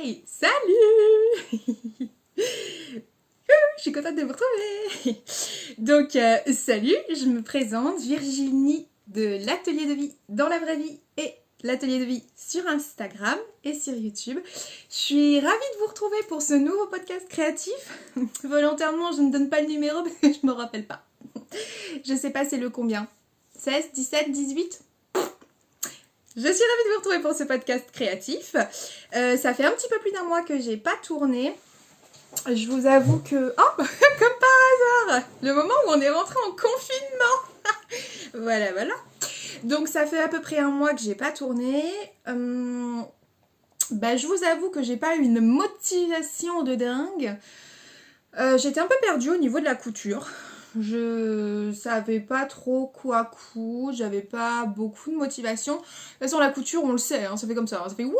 Hey, salut. Je suis contente de vous retrouver. Donc, salut, je me présente, Virginie de l'Atelier de Vie dans la vraie vie et l'Atelier de Vie sur Instagram et sur YouTube. Je suis ravie de vous retrouver pour ce nouveau podcast créatif. Volontairement, je ne donne pas le numéro parce que je ne me rappelle pas. Je sais pas c'est le combien. 16, 17, 18 ? Je suis ravie de vous retrouver pour ce podcast créatif. Ça fait un petit peu plus d'un mois que j'ai pas tourné. Je vous avoue que... Oh, comme par hasard, le moment où on est rentré en confinement. Voilà. Donc ça fait à peu près un mois que j'ai pas tourné. Je vous avoue que j'ai pas eu une motivation de dingue. J'étais un peu perdue au niveau de la couture. Je savais pas trop quoi coudre, j'avais pas beaucoup de motivation. De toute façon, la couture, on le sait, hein, ça fait comme ça. Ça fait wouh,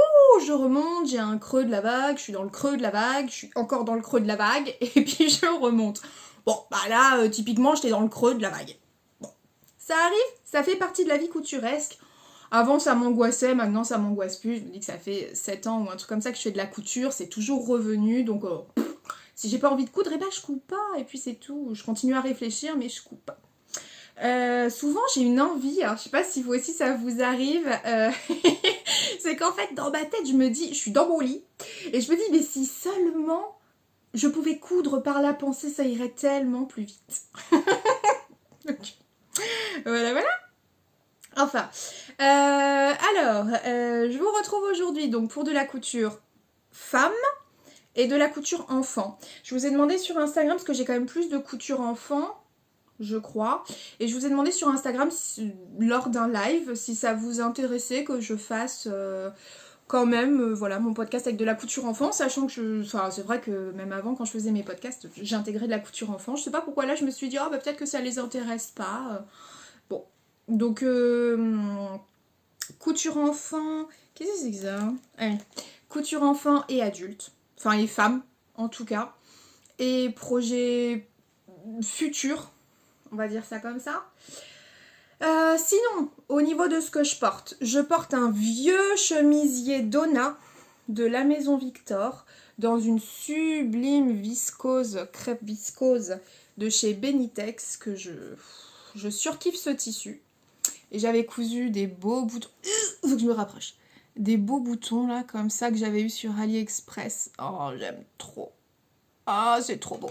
je remonte, j'ai un creux de la vague, je suis dans le creux de la vague, je suis encore dans le creux de la vague, et puis je remonte. Bon, bah là, typiquement, j'étais dans le creux de la vague. Bon, ça arrive, ça fait partie de la vie couturesque. Avant, ça m'angoissait, maintenant, ça m'angoisse plus. Je me dis que ça fait 7 ans ou un truc comme ça que je fais de la couture, c'est toujours revenu, donc... si j'ai pas envie de coudre, eh ben je couds pas, et puis c'est tout. Je continue à réfléchir, mais je couds pas. Souvent, j'ai une envie, alors je sais pas si vous aussi ça vous arrive, c'est qu'en fait, dans ma tête, je me dis, je suis dans mon lit, et je me dis, mais si seulement je pouvais coudre par la pensée, ça irait tellement plus vite. Donc, voilà. Enfin, je vous retrouve aujourd'hui donc pour de la couture femme, et de la couture enfant. Je vous ai demandé sur Instagram, parce que j'ai quand même plus de couture enfant, je crois, et je vous ai demandé sur Instagram, lors d'un live, si ça vous intéressait que je fasse quand même, mon podcast avec de la couture enfant, sachant que c'est vrai que même avant, quand je faisais mes podcasts, j'intégrais de la couture enfant. Je sais pas pourquoi là, je me suis dit, peut-être que ça les intéresse pas. Bon, donc, couture enfant, qu'est-ce que c'est que ça ? Allez. Couture enfant et adulte. Enfin, les femmes, en tout cas. Et projet futur, on va dire ça comme ça. Sinon, au niveau de ce que je porte un vieux chemisier Donna de la Maison Victor dans une sublime viscose, crêpe viscose de chez Benitex, que je surkiffe ce tissu. Et j'avais cousu des beaux boutons. Faut que je me rapproche. Des beaux boutons là, comme ça, que j'avais eu sur AliExpress. Oh, j'aime trop. Ah, c'est trop beau.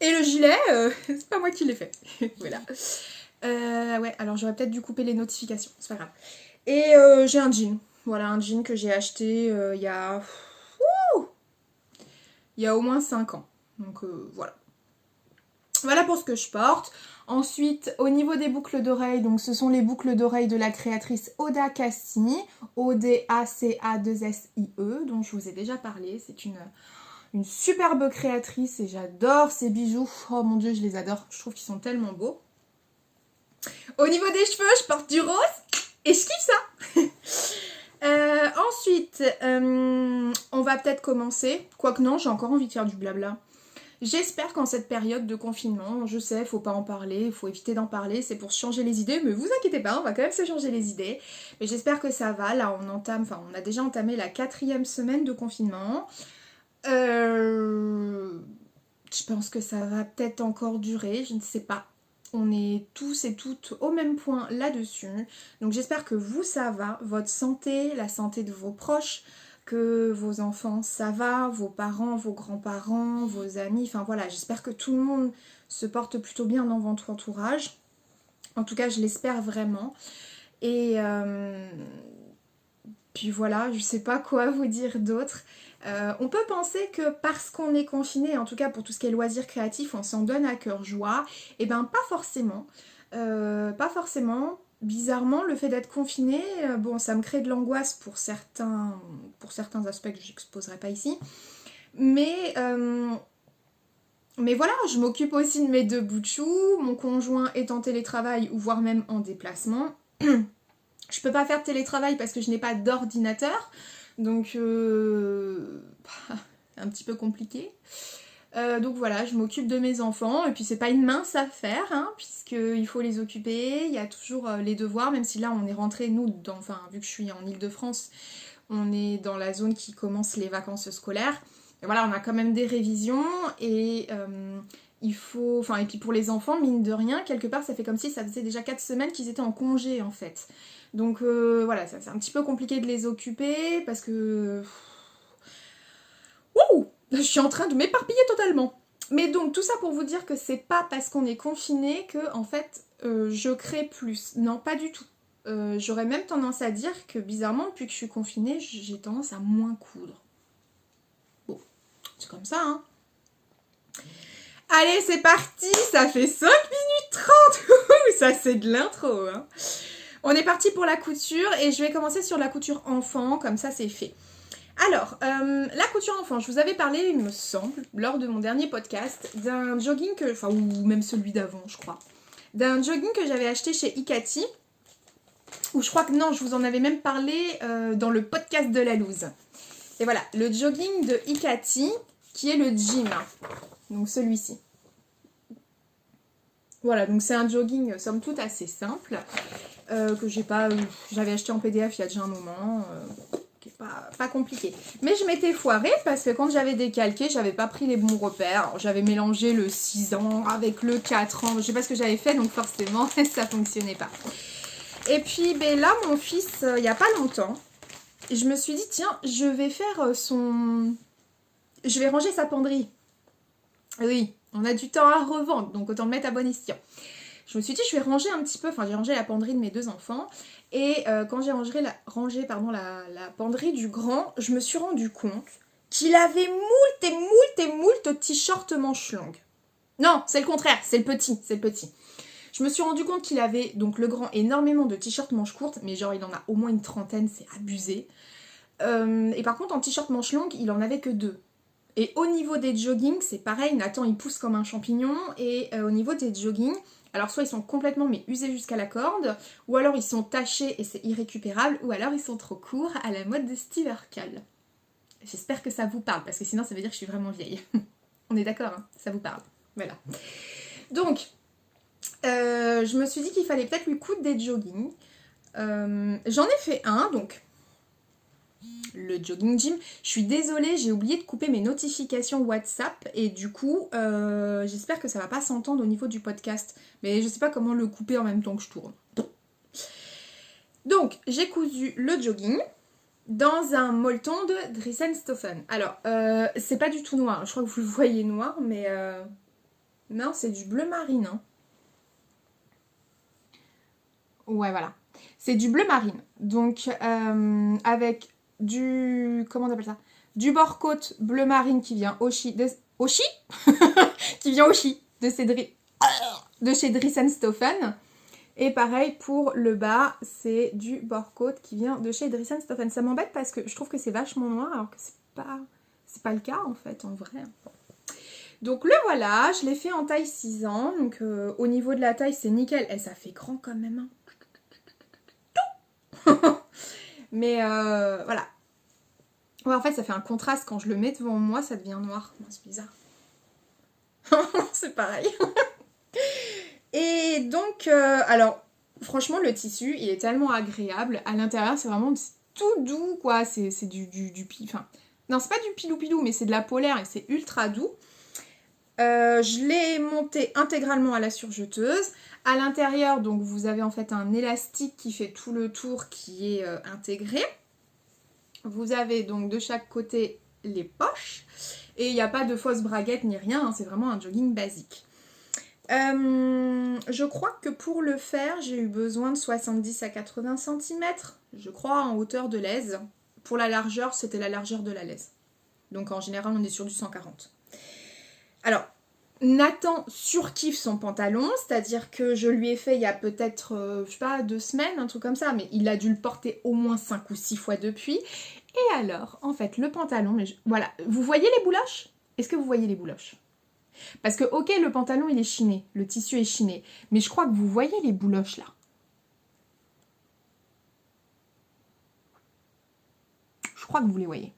Et le gilet, c'est pas moi qui l'ai fait. Voilà. Ouais, alors j'aurais peut-être dû couper les notifications, c'est pas grave. Et j'ai un jean. Voilà, un jean que j'ai acheté il y a au moins 5 ans. Donc voilà. Voilà pour ce que je porte. Ensuite, au niveau des boucles d'oreilles, donc ce sont les boucles d'oreilles de la créatrice Oda Cassini, Odaca2sie, dont je vous ai déjà parlé. C'est une superbe créatrice et j'adore ses bijoux. Oh mon dieu, je les adore. Je trouve qu'ils sont tellement beaux. Au niveau des cheveux, je porte du rose et je kiffe ça. Ensuite, on va peut-être commencer. Quoique non, j'ai encore envie de faire du blabla. J'espère qu'en cette période de confinement, je sais, faut pas en parler, il faut éviter d'en parler, c'est pour se changer les idées, mais vous inquiétez pas, on va quand même se changer les idées. Mais j'espère que ça va, là on a déjà entamé la 4e semaine de confinement. Je pense que ça va peut-être encore durer, je ne sais pas. On est tous et toutes au même point là-dessus. Donc j'espère que vous, ça va, votre santé, la santé de vos proches, que vos enfants, ça va, vos parents, vos grands-parents, vos amis, enfin voilà, j'espère que tout le monde se porte plutôt bien dans votre entourage. En tout cas, je l'espère vraiment. Et puis voilà, je sais pas quoi vous dire d'autre. On peut penser que parce qu'on est confiné, en tout cas pour tout ce qui est loisirs créatifs, on s'en donne à cœur joie. Et ben pas forcément. Pas forcément. Bizarrement, le fait d'être confiné, ça me crée de l'angoisse pour certains aspects que je n'exposerai pas ici. Mais voilà, je m'occupe aussi de mes 2 bouts de chou. Mon conjoint est en télétravail ou voire même en déplacement. Je peux pas faire de télétravail parce que je n'ai pas d'ordinateur. Donc, un petit peu compliqué. Donc voilà, je m'occupe de mes enfants, et puis c'est pas une mince affaire, hein, puisqu'il faut les occuper, il y a toujours les devoirs, même si là on est rentré, nous, vu que je suis en Île-de-France, On est dans la zone qui commence les vacances scolaires. Et voilà, on a quand même des révisions et il faut... Enfin, et puis pour les enfants, mine de rien, quelque part, ça fait comme si ça faisait déjà 4 semaines qu'ils étaient en congé, en fait. Donc voilà, c'est un petit peu compliqué de les occuper parce que... Wouh! Je suis en train de m'éparpiller totalement. Mais donc, tout ça pour vous dire que c'est pas parce qu'on est confiné que, en fait, je crée plus. Non, pas du tout. J'aurais même tendance à dire que, bizarrement, depuis que je suis confinée, j'ai tendance à moins coudre. Bon, c'est comme ça, hein. Allez, c'est parti, ça fait 5 minutes 30. Ça, c'est de l'intro, hein. On est parti pour la couture et je vais commencer sur la couture enfant, comme ça, c'est fait. Alors, la couture enfant, je vous avais parlé, il me semble, lors de mon dernier podcast, d'un jogging que... Enfin, ou même celui d'avant, je crois. D'un jogging que j'avais acheté chez Ikati. Ou je crois que non, je vous en avais même parlé dans le podcast de la loose. Et voilà, le jogging de Ikati, qui est le Jim. Donc celui-ci. Voilà, donc c'est un jogging, somme toute, assez simple. Que j'avais acheté en PDF il y a déjà un moment. Qui est pas compliqué. Mais je m'étais foirée parce que quand j'avais décalqué, j'avais pas pris les bons repères. J'avais mélangé le 6 ans avec le 4 ans. Je sais pas ce que j'avais fait, donc forcément, ça fonctionnait pas. Et puis ben là, mon fils, il y a pas longtemps, je me suis dit, tiens, je vais faire je vais ranger sa penderie. Oui, on a du temps à revendre, donc autant le mettre à bon escient. Je me suis dit, je vais ranger un petit peu, enfin j'ai rangé la penderie de mes 2 enfants, et quand j'ai rangé la penderie du grand, je me suis rendu compte qu'il avait moult t-shirts manches longues. Non, c'est le contraire, c'est le petit. Je me suis rendu compte qu'il avait, donc le grand, énormément de t-shirts manches courtes, mais genre il en a au moins une trentaine, c'est abusé. Et par contre, en t-shirt manches longues, il en avait que 2. Et au niveau des joggings, c'est pareil, Nathan il pousse comme un champignon, et au niveau des joggings, alors soit ils sont complètement mais usés jusqu'à la corde, ou alors ils sont tachés et c'est irrécupérable, ou alors ils sont trop courts à la mode de Steve Urkel. J'espère que ça vous parle, parce que sinon ça veut dire que je suis vraiment vieille. On est d'accord, hein, ça vous parle. Voilà. Donc, je me suis dit qu'il fallait peut-être lui coudre des joggings. J'en ai fait un, donc le jogging gym. Je suis désolée, j'ai oublié de couper mes notifications WhatsApp et du coup, j'espère que ça va pas s'entendre au niveau du podcast. Mais je sais pas comment le couper en même temps que je tourne. Donc, j'ai cousu le jogging dans un molleton de Dressenstoffen. Alors, c'est pas du tout noir. Je crois que vous le voyez noir, mais non, c'est du bleu marine. Hein. Ouais, voilà. C'est du bleu marine. Donc, avec du... Comment on appelle ça? Du bord-côte bleu marine qui vient Oshi... Oshi qui vient Oshi de chez Dressenstoffen. Et pareil pour le bas, c'est du bord-côte qui vient de chez Dressenstoffen. Ça m'embête parce que je trouve que c'est vachement noir alors que c'est pas le cas en fait, en vrai. Donc le voilà, je l'ai fait en taille 6 ans. Donc au niveau de la taille, c'est nickel. Et ça fait grand quand même. Hein. Mais voilà. Ouais, en fait, ça fait un contraste. Quand je le mets devant moi, ça devient noir. C'est bizarre. C'est pareil. Et donc, alors, franchement, le tissu, il est tellement agréable. À l'intérieur, c'est vraiment tout doux, quoi. C'est du enfin, non, c'est pas du pilou-pilou, mais c'est de la polaire et c'est ultra doux. Je l'ai monté intégralement à la surjeteuse. À l'intérieur, donc, vous avez en fait un élastique qui fait tout le tour qui est intégré. Vous avez donc de chaque côté les poches. Et il n'y a pas de fausse braguette ni rien, hein, c'est vraiment un jogging basique. Je crois que pour le faire, j'ai eu besoin de 70 à 80 cm, je crois, en hauteur de l'aise. Pour la largeur, c'était la largeur de la laise. Donc en général, on est sur du 140. Alors, Nathan surkiffe son pantalon, c'est-à-dire que je lui ai fait il y a peut-être, je sais pas, 2 semaines, un truc comme ça, mais il a dû le porter au moins 5 ou 6 fois depuis. Et alors, en fait, le pantalon, voilà, vous voyez les bouloches? Est-ce que vous voyez les bouloches? Parce que, ok, le pantalon, il est chiné, le tissu est chiné, mais je crois que vous voyez les bouloches, là. Je crois que vous les voyez.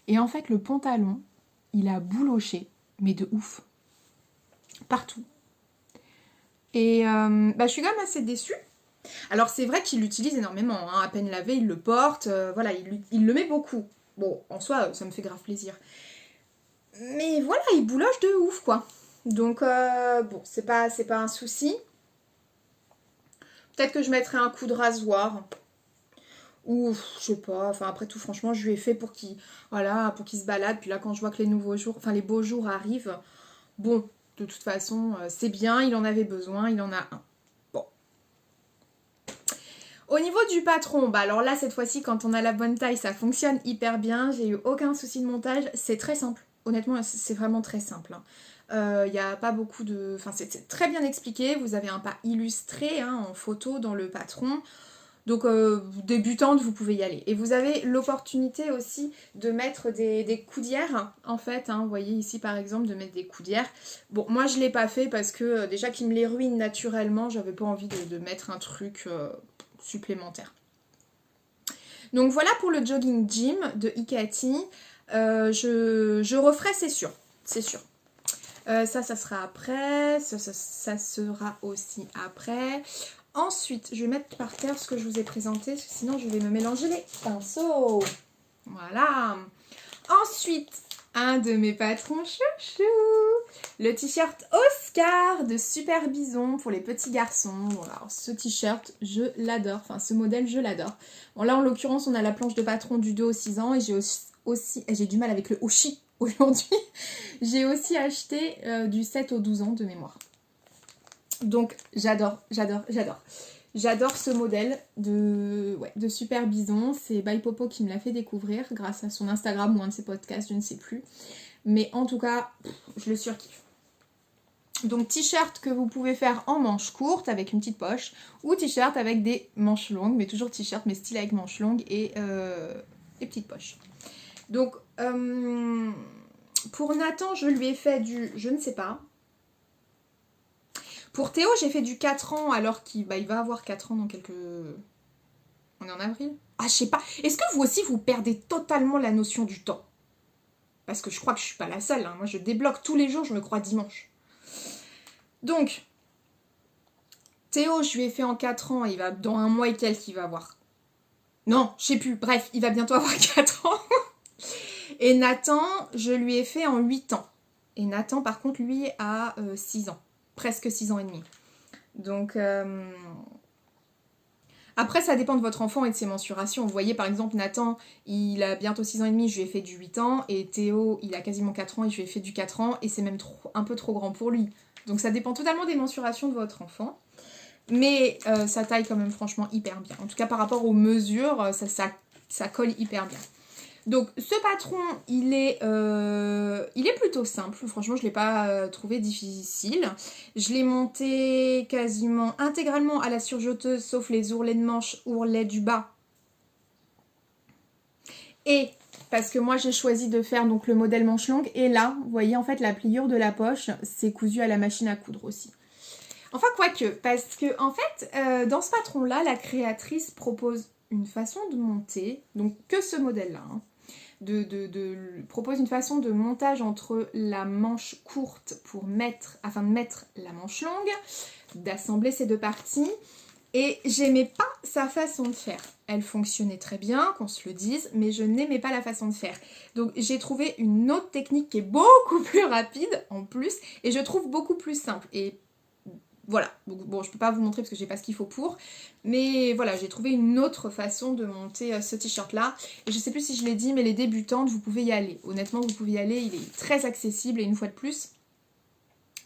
Et en fait, le pantalon, il a bouloché, mais de ouf. Partout. Et je suis quand même assez déçue. Alors c'est vrai qu'il l'utilise énormément, hein. À peine lavé, il le porte, voilà, il le met beaucoup. Bon, en soi, ça me fait grave plaisir. Mais voilà, il bouloche de ouf, quoi. Donc, bon, c'est pas un souci. Peut-être que je mettrai un coup de rasoir. Ou, je sais pas, enfin après tout, franchement, je lui ai fait pour qu'il, voilà, pour qu'il se balade. Puis là, quand je vois que les nouveaux jours, enfin les beaux jours arrivent, bon, de toute façon, c'est bien, il en avait besoin, il en a un. Bon. Au niveau du patron, bah alors là, cette fois-ci, quand on a la bonne taille, ça fonctionne hyper bien. J'ai eu aucun souci de montage. C'est très simple. Honnêtement, c'est vraiment très simple. Il n'y a pas beaucoup de... Enfin, c'est très bien expliqué. Vous avez un pas illustré hein, en photo dans le patron. Donc, débutante, vous pouvez y aller. Et vous avez l'opportunité aussi de mettre des coudières, en fait. Hein, vous voyez ici, par exemple, de mettre des coudières. Bon, moi, je ne l'ai pas fait parce que, déjà, qu'il me les ruine naturellement, j'avais pas envie de mettre un truc supplémentaire. Donc, voilà pour le jogging gym de Ikati. Je referai, c'est sûr. C'est sûr. Ça sera après. Ça sera aussi après. Ensuite, je vais mettre par terre ce que je vous ai présenté, parce que sinon je vais me mélanger les pinceaux. Voilà. Ensuite, un de mes patrons chouchou. Le t-shirt Oscar de Super Bison pour les petits garçons. Alors, ce t-shirt, je l'adore. Enfin, ce modèle, je l'adore. Bon, là, en l'occurrence, on a la planche de patron du 2 au 6 ans. Et j'ai du mal avec le Oshi aujourd'hui. J'ai aussi acheté du 7 au 12 ans de mémoire. Donc j'adore. J'adore ce modèle de Super Bison. C'est By Popo qui me l'a fait découvrir grâce à son Instagram ou un de ses podcasts, je ne sais plus. Mais en tout cas, je le surkiffe. Donc t-shirt que vous pouvez faire en manches courtes avec une petite poche ou t-shirt avec des manches longues, mais toujours t-shirt mais style avec manches longues et petites poches. Donc pour Nathan, je lui ai fait du je ne sais pas. Pour Théo, j'ai fait du 4 ans alors qu'il il va avoir 4 ans dans quelques... On est en avril? Ah, je sais pas. Est-ce que vous aussi, vous perdez totalement la notion du temps? Parce que je crois que je suis pas la seule. Hein. Moi, je débloque tous les jours, je me crois dimanche. Donc, Théo, je lui ai fait en 4 ans. Il va dans un mois et quelques, il va avoir... Non, je sais plus. Bref, il va bientôt avoir 4 ans. Et Nathan, je lui ai fait en 8 ans. Et Nathan, par contre, lui, a 6 ans. Presque 6 ans et demi. Donc, après, ça dépend de votre enfant et de ses mensurations. Vous voyez, par exemple, Nathan, il a bientôt 6 ans et demi, je lui ai fait du 8 ans. Et Théo, il a quasiment 4 ans et je lui ai fait du 4 ans. Et c'est même un peu trop grand pour lui. Donc, ça dépend totalement des mensurations de votre enfant. Mais ça taille quand même franchement hyper bien. En tout cas, par rapport aux mesures, ça colle hyper bien. Donc ce patron, il est plutôt simple. Franchement, je ne l'ai pas trouvé difficile. Je l'ai monté quasiment intégralement à la surjeteuse, sauf les ourlets de manche, ourlets du bas. Et parce que moi, j'ai choisi de faire donc le modèle manche longue. Et là, vous voyez, en fait, la pliure de la poche, c'est cousu à la machine à coudre aussi. Enfin, quoique, parce que en fait, dans ce patron-là, la créatrice propose une façon de monter, donc que ce modèle-là, hein, propose une façon de montage entre la manche courte afin de mettre la manche longue, d'assembler ces deux parties. Et j'aimais pas sa façon de faire. Elle fonctionnait très bien, qu'on se le dise, mais je n'aimais pas la façon de faire. Donc j'ai trouvé une autre technique qui est beaucoup plus rapide en plus, et je trouve beaucoup plus simple. Et voilà, bon, je peux pas vous montrer parce que j'ai pas ce qu'il faut pour, mais voilà, j'ai trouvé une autre façon de monter ce t-shirt là, et je sais plus si je l'ai dit, mais les débutantes, vous pouvez y aller. Honnêtement, vous pouvez y aller, il est très accessible, et une fois de plus,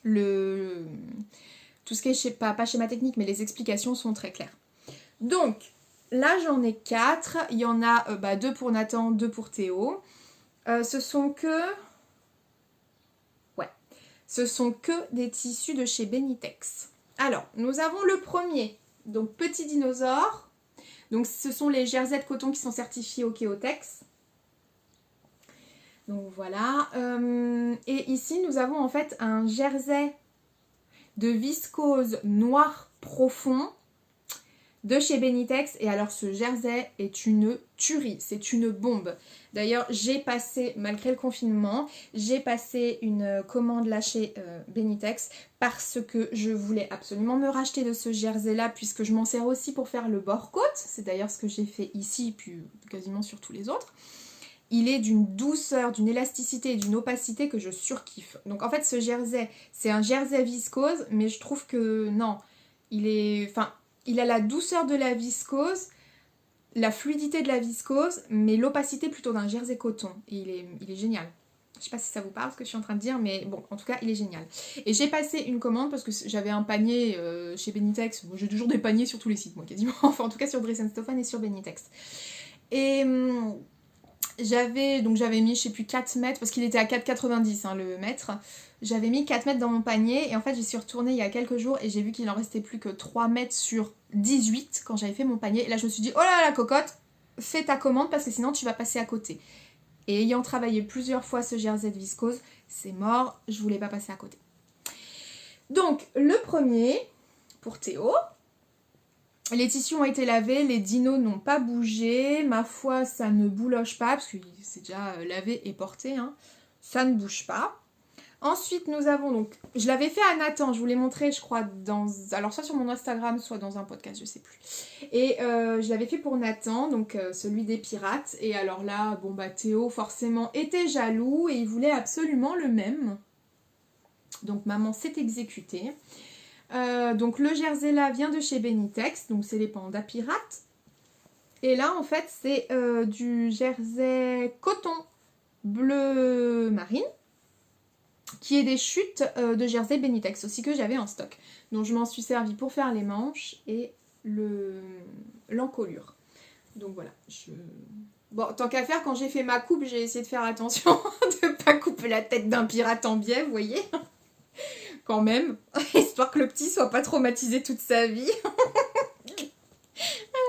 tout ce qui est pas schéma technique, mais les explications sont très claires. Donc, là j'en ai 4, il y en a 2 pour Nathan, 2 pour Théo. Ce sont que des tissus de chez Benitex. Alors, nous avons le premier, donc petit dinosaure. Donc, ce sont les jerseys de coton qui sont certifiés au Keotex. Donc, voilà. Et ici, nous avons en fait un jersey de viscose noir profond de chez Benitex. Et alors ce jersey est une tuerie, c'est une bombe. D'ailleurs j'ai passé, malgré le confinement, j'ai passé une commande là chez Benitex parce que je voulais absolument me racheter de ce jersey là puisque je m'en sers aussi pour faire le bord-côte. C'est d'ailleurs ce que j'ai fait ici puis quasiment sur tous les autres. Il est d'une douceur, d'une élasticité et d'une opacité que je surkiffe. Donc en fait ce jersey, c'est un jersey viscose, mais je trouve que non, il a la douceur de la viscose, la fluidité de la viscose, mais l'opacité plutôt d'un jersey coton. Et il est génial. Je sais pas si ça vous parle ce que je suis en train de dire, mais bon, en tout cas, il est génial. Et j'ai passé une commande parce que j'avais un panier chez Benitex. Bon, j'ai toujours des paniers sur tous les sites, moi, quasiment. Enfin, en tout cas, sur Dress & Stefan et sur Benitex. Et j'avais mis, je sais plus, 4 mètres, parce qu'il était à 4,90 le mètre. J'avais mis 4 mètres dans mon panier, et en fait, j'y suis retournée il y a quelques jours, et j'ai vu qu'il en restait plus que 3 mètres sur 18 quand j'avais fait mon panier. Et là, je me suis dit, oh là là, la cocotte, fais ta commande, parce que sinon, tu vas passer à côté. Et ayant travaillé plusieurs fois ce jersey de viscose, c'est mort, je voulais pas passer à côté. Donc, le premier, pour Théo. Les tissus ont été lavés, les dinos n'ont pas bougé, ma foi ça ne bouloche pas, parce que c'est déjà lavé et porté, hein. Ça ne bouge pas. Ensuite nous avons donc, je l'avais fait à Nathan, je vous l'ai montré je crois alors soit sur mon Instagram, soit dans un podcast, je sais plus. Et je l'avais fait pour Nathan, donc celui des pirates, et alors là, bon bah Théo forcément était jaloux, et il voulait absolument le même. Donc maman s'est exécutée. Donc le jersey là vient de chez Benitex, donc c'est les pandas pirates. Et là en fait c'est du jersey coton bleu marine, qui est des chutes de jersey Benitex aussi que j'avais en stock. Donc je m'en suis servi pour faire les manches et l'encolure. Donc voilà, bon, tant qu'à faire, quand j'ai fait ma coupe, j'ai essayé de faire attention de ne pas couper la tête d'un pirate en biais, vous voyez. Quand même, histoire que le petit soit pas traumatisé toute sa vie. Elle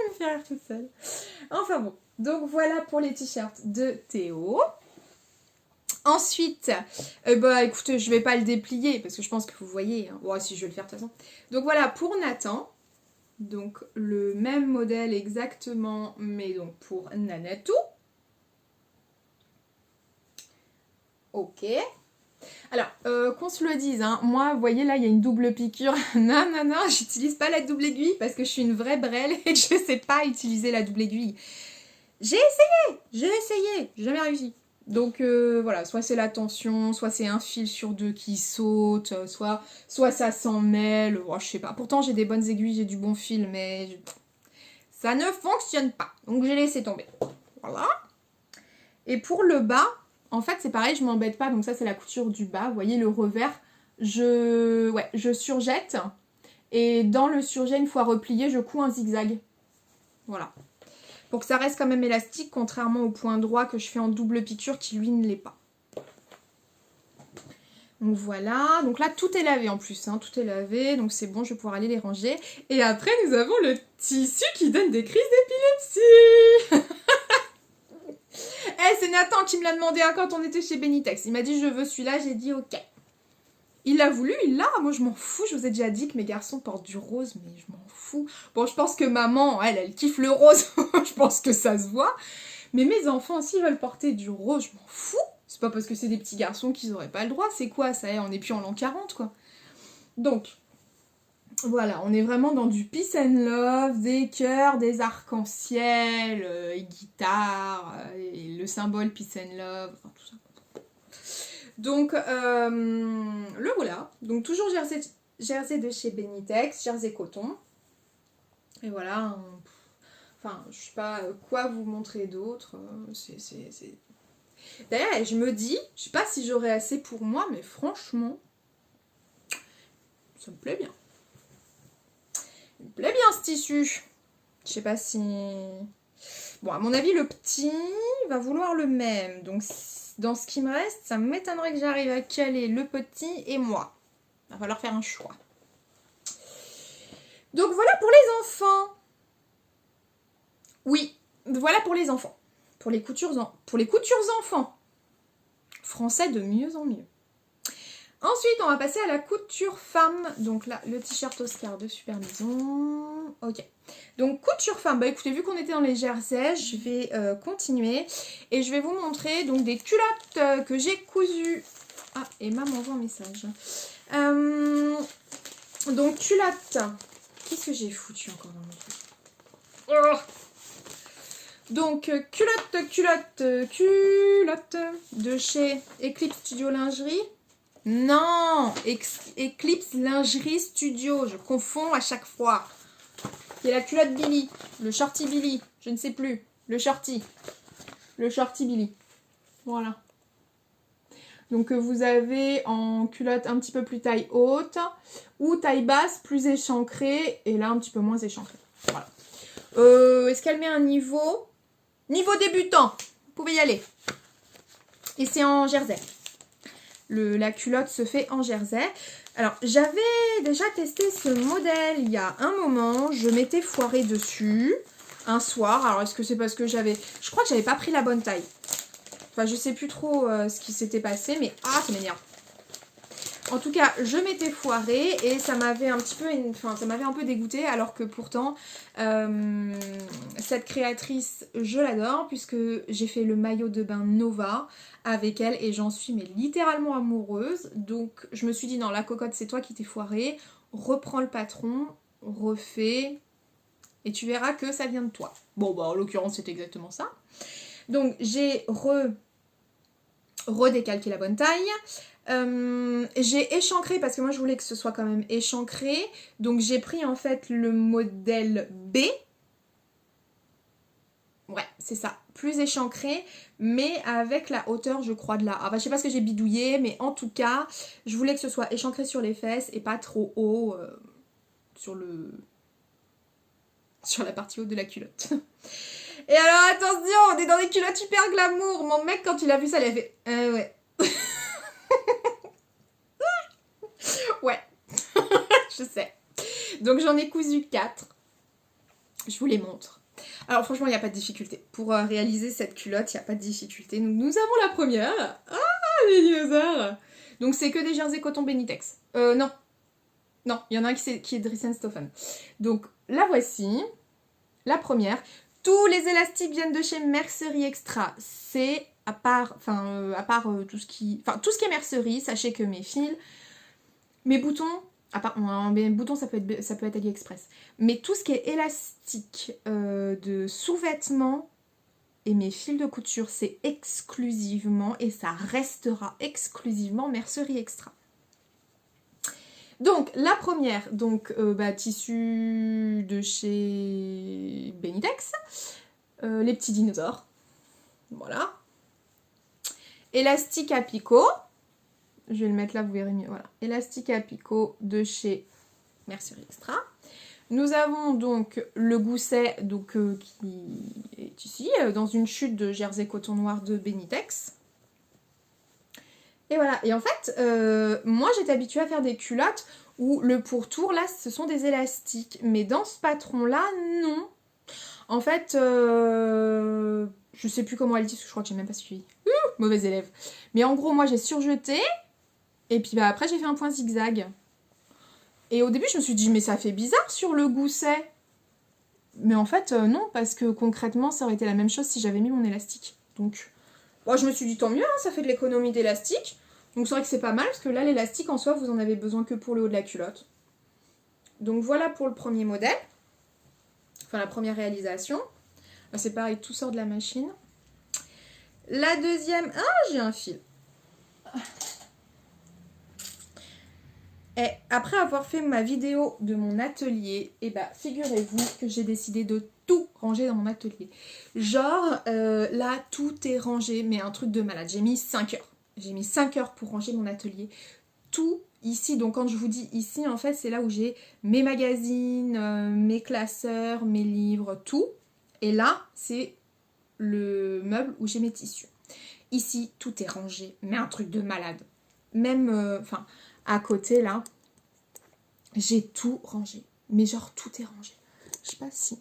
me fait rire toute seule. Enfin bon, donc voilà pour les t-shirts de Théo. Ensuite, bah écoutez, je vais pas le déplier parce que je pense que vous voyez. Hein. Bon, si je vais le faire de toute façon. Donc voilà pour Nathan. Donc le même modèle exactement, mais donc pour Nanatou. Ok. Alors, qu'on se le dise, hein, moi, vous voyez, là, il y a une double piqûre. Non, non, non, j'utilise pas la double aiguille parce que je suis une vraie brêle et que je sais pas utiliser la double aiguille. J'ai essayé, j'ai jamais réussi. Donc, voilà, soit c'est la tension, soit c'est un fil sur deux qui saute, soit ça s'en mêle, oh, je sais pas. Pourtant, j'ai des bonnes aiguilles, j'ai du bon fil, mais ça ne fonctionne pas. Donc, j'ai laissé tomber. Voilà. Et pour le bas... En fait, c'est pareil, je m'embête pas. Donc ça, c'est la couture du bas. Vous voyez, le revers, je surjette. Et dans le surjet, une fois replié, je couds un zigzag. Voilà. Pour que ça reste quand même élastique, contrairement au point droit que je fais en double piqûre qui, lui, ne l'est pas. Donc voilà. Donc là, tout est lavé en plus. Hein. Tout est lavé. Donc c'est bon, je vais pouvoir aller les ranger. Et après, nous avons le tissu qui donne des crises d'épilepsie. C'est Nathan qui me l'a demandé quand on était chez Benitex. Il m'a dit je veux celui-là, j'ai dit ok. Il l'a voulu, il l'a. Moi je m'en fous. Je vous ai déjà dit que mes garçons portent du rose, mais je m'en fous. Bon, je pense que maman, elle kiffe le rose. Je pense que ça se voit. Mais mes enfants aussi veulent porter du rose, je m'en fous. C'est pas parce que c'est des petits garçons qu'ils auraient pas le droit. C'est quoi ça? On est plus en l'an 40 quoi. Donc... Voilà, on est vraiment dans du peace and love, des cœurs, des arcs-en-ciel, et guitare, et le symbole peace and love, enfin tout ça. Donc, le voilà. Donc, toujours jersey de chez Benitex, jersey coton. Et voilà. Enfin, je sais pas quoi vous montrer d'autre. D'ailleurs, je me dis, je sais pas si j'aurai assez pour moi, mais franchement, ça me plaît bien. Il me plaît bien ce tissu. Je sais pas si... Bon, à mon avis, le petit va vouloir le même. Donc, dans ce qui me reste, ça m'étonnerait que j'arrive à caler le petit et moi. Il va falloir faire un choix. Donc, voilà pour les enfants. Oui, voilà pour les enfants. Pour les coutures enfants. Français de mieux en mieux. Ensuite, on va passer à la couture femme. Donc là, le t-shirt Oscar de Super Maison. Ok. Donc couture femme, bah écoutez, vu qu'on était dans les jerseys, je vais continuer. Et je vais vous montrer donc des culottes que j'ai cousues. Ah, Emma m'envoie un message. Donc culottes. Qu'est-ce que j'ai foutu encore dans mon truc? Donc culotte de chez Eclipse Studio Lingerie. Non, Eclipse Lingerie Studio, je confonds à chaque fois. C'est la culotte Billy, le shorty Billy, je ne sais plus, le shorty Billy. Voilà. Donc vous avez en culotte un petit peu plus taille haute ou taille basse plus échancrée et là un petit peu moins échancrée. Voilà. Est-ce qu'elle met un niveau débutant? Vous pouvez y aller. Et c'est en jersey. La culotte se fait en jersey. Alors, j'avais déjà testé ce modèle il y a un moment. Je m'étais foirée dessus un soir. Alors, est-ce que c'est parce que je crois que j'avais pas pris la bonne taille. Enfin, je sais plus trop ce qui s'était passé, mais ah, ça m'énerve. En tout cas, je m'étais foirée et ça m'avait un petit peu, ça m'avait un peu dégoûtée, alors que pourtant, cette créatrice, je l'adore, puisque j'ai fait le maillot de bain Nova avec elle et j'en suis mais littéralement amoureuse. Donc, je me suis dit, non, la cocotte, c'est toi qui t'es foirée, reprends le patron, refais, et tu verras que ça vient de toi. Bon, bah, en l'occurrence, c'est exactement ça. Donc, j'ai redécalqué la bonne taille. J'ai échancré parce que moi je voulais que ce soit quand même échancré, donc j'ai pris en fait le modèle B, ouais c'est ça, plus échancré mais avec la hauteur je crois de là, ah bah je sais pas ce que j'ai bidouillé mais en tout cas je voulais que ce soit échancré sur les fesses et pas trop haut sur la partie haute de la culotte. Et alors attention, on est dans des culottes hyper glamour, mon mec quand il a vu ça il a fait ouais. Ouais, je sais. Donc j'en ai cousu 4. Je vous les montre. Alors franchement, il n'y a pas de difficulté. Pour réaliser cette culotte, il n'y a pas de difficulté. Nous avons la première. Ah, les dinosaures. Donc c'est que des jerseys coton Benitex. Non. Non, il y en a un qui est Drissen Stoffen. Donc la voici. La première. Tous les élastiques viennent de chez Mercerie Extra. C'est à part tout ce qui est mercerie, sachez que mes fils, mes boutons, mes boutons ça peut être AliExpress, mais tout ce qui est élastique de sous-vêtements et mes fils de couture, c'est exclusivement, et ça restera exclusivement Mercerie Extra. Donc la première, tissu de chez Benitex, les petits dinosaures, voilà. Élastique à picot. Je vais le mettre là, vous verrez mieux. Voilà. Élastique à picot de chez Mercerie Extra. Nous avons donc le gousset qui est ici, dans une chute de jersey coton noir de Benitex. Et voilà. Et en fait, moi j'étais habituée à faire des culottes où le pourtour, là, ce sont des élastiques. Mais dans ce patron-là, non. En fait, je sais plus comment elle dit, parce que je crois que j'ai même pas suivi. Mauvais élève. Mais en gros, moi j'ai surjeté. Et puis bah après j'ai fait un point zigzag. Et au début je me suis dit mais ça fait bizarre sur le gousset. Mais en fait non, parce que concrètement ça aurait été la même chose si j'avais mis mon élastique. Donc moi je me suis dit tant mieux, hein, ça fait de l'économie d'élastique. Donc c'est vrai que c'est pas mal parce que là l'élastique en soi vous en avez besoin que pour le haut de la culotte. Donc voilà pour le premier modèle. Enfin la première réalisation. Là, c'est pareil, tout sort de la machine. La deuxième... Ah j'ai un fil. Et après avoir fait ma vidéo de mon atelier, et bah figurez-vous que j'ai décidé de tout ranger dans mon atelier. Genre, là, tout est rangé, mais un truc de malade. J'ai mis 5 heures. J'ai mis 5 heures pour ranger mon atelier. Tout ici, donc quand je vous dis ici, en fait, c'est là où j'ai mes magazines, mes classeurs, mes livres, tout. Et là, c'est le meuble où j'ai mes tissus. Ici, tout est rangé, mais un truc de malade. Même, à côté, là, j'ai tout rangé. Mais genre, tout est rangé. Je sais pas si...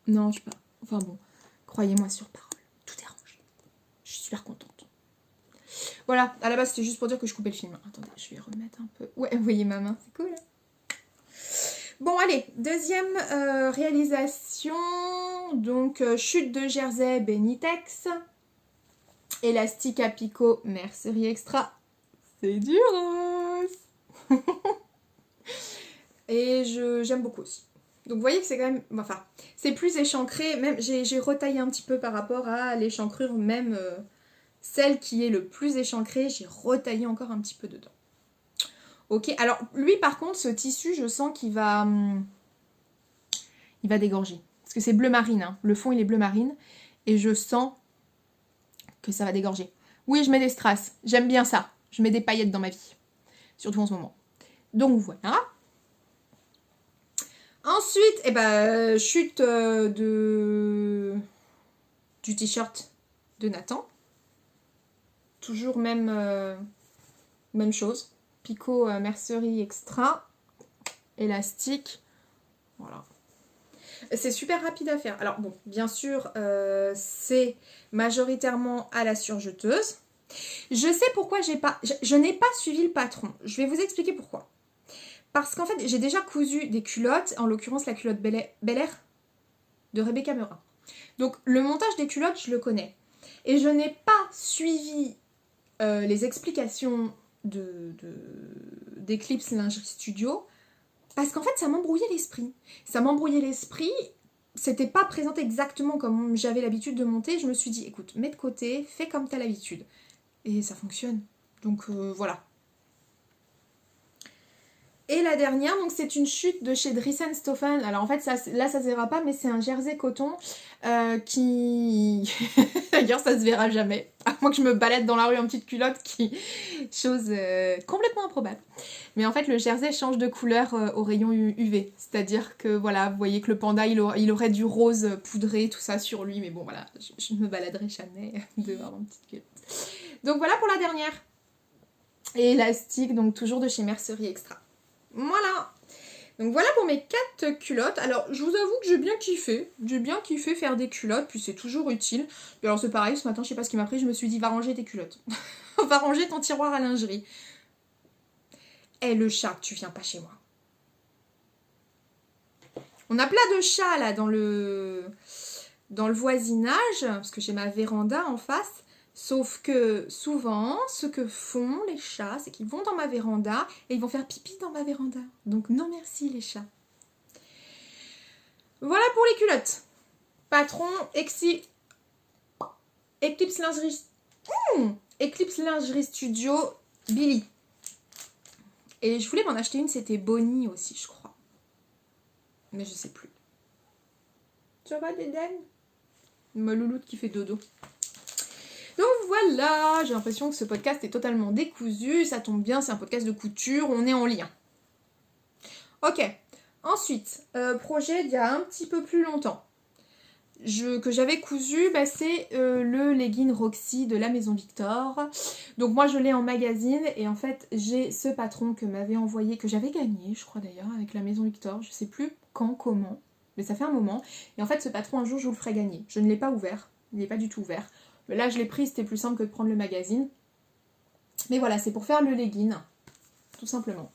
Non, je sais pas. Enfin bon, croyez-moi sur parole. Tout est rangé. Je suis super contente. Voilà, à la base, c'était juste pour dire que je coupais le film. Attendez, je vais remettre un peu... Ouais, vous voyez ma main, c'est cool. Bon, allez, deuxième réalisation. Donc, chute de jersey Benitex. Élastique à picot Mercerie Extra. C'est dur. Et j'aime beaucoup aussi. Donc vous voyez que c'est quand même... Enfin, c'est plus échancré. Même j'ai retaillé un petit peu par rapport à l'échancrure. Même celle qui est le plus échancrée, j'ai retaillé encore un petit peu dedans. Ok, alors lui par contre, ce tissu, je sens qu'il va... il va dégorger. Parce que c'est bleu marine. Hein. Le fond, il est bleu marine. Et je sens que ça va dégorger. Oui, je mets des strass. J'aime bien ça. Je mets des paillettes dans ma vie. Surtout en ce moment. Donc voilà. Ensuite, chute du t-shirt de Nathan. Toujours même chose. Picot Mercerie Extra. Élastique. Voilà. C'est super rapide à faire. Alors bon, bien sûr, c'est majoritairement à la surjeteuse. Je sais pourquoi je n'ai pas suivi le patron. Je vais vous expliquer pourquoi. Parce qu'en fait, j'ai déjà cousu des culottes, en l'occurrence la culotte Bel Air de Rebecca Merin. Donc le montage des culottes, je le connais. Et je n'ai pas suivi les explications d'Eclipse Lingerie Studio parce qu'en fait, ça m'embrouillait l'esprit. Ça m'embrouillait l'esprit, c'était pas présenté exactement comme j'avais l'habitude de monter. Je me suis dit, écoute, mets de côté, fais comme t'as l'habitude. Et ça fonctionne. Donc voilà. Et la dernière, donc c'est une chute de chez Drissen Stoffen. Alors en fait, là ça se verra pas, mais c'est un jersey coton qui... D'ailleurs, ça se verra jamais. À moins que je me balade dans la rue en petite culotte, chose complètement improbable. Mais en fait, le jersey change de couleur au rayon UV. C'est-à-dire que voilà, vous voyez que le panda, il aurait du rose poudré, tout ça sur lui. Mais bon, voilà, je ne me baladerai jamais dehors en petite culotte. Donc voilà pour la dernière. Et élastique, donc toujours de chez Mercerie Extra. Voilà. Donc voilà pour mes 4 culottes. Alors je vous avoue que j'ai bien kiffé. J'ai bien kiffé faire des culottes, puis c'est toujours utile. Et alors c'est pareil, ce matin je sais pas ce qui m'a pris, je me suis dit va ranger tes culottes. Va ranger ton tiroir à lingerie. Eh le chat, tu viens pas chez moi. On a plein de chats là dans le voisinage, parce que j'ai ma véranda en face. Sauf que souvent, ce que font les chats, c'est qu'ils vont dans ma véranda et ils vont faire pipi dans ma véranda. Donc non merci les chats. Voilà pour les culottes. Patron Eclipse Lingerie... Eclipse Lingerie Studio Billy. Et je voulais m'en acheter une, c'était Bonnie aussi, je crois. Mais je sais plus. Tu vas, Dédène? Ma louloute qui fait dodo. Donc voilà, j'ai l'impression que ce podcast est totalement décousu, ça tombe bien, c'est un podcast de couture, on est en lien. Ok, ensuite, projet d'il y a un petit peu plus longtemps. Que j'avais cousu, c'est le legging Roxy de la Maison Victor. Donc moi je l'ai en magazine et en fait j'ai ce patron que m'avait envoyé, que j'avais gagné je crois d'ailleurs avec la Maison Victor, je sais plus quand, comment, mais ça fait un moment. Et en fait ce patron un jour je vous le ferai gagner, je ne l'ai pas ouvert, il n'est pas du tout ouvert. Là, je l'ai pris, c'était plus simple que de prendre le magazine. Mais voilà, c'est pour faire le legging, tout simplement.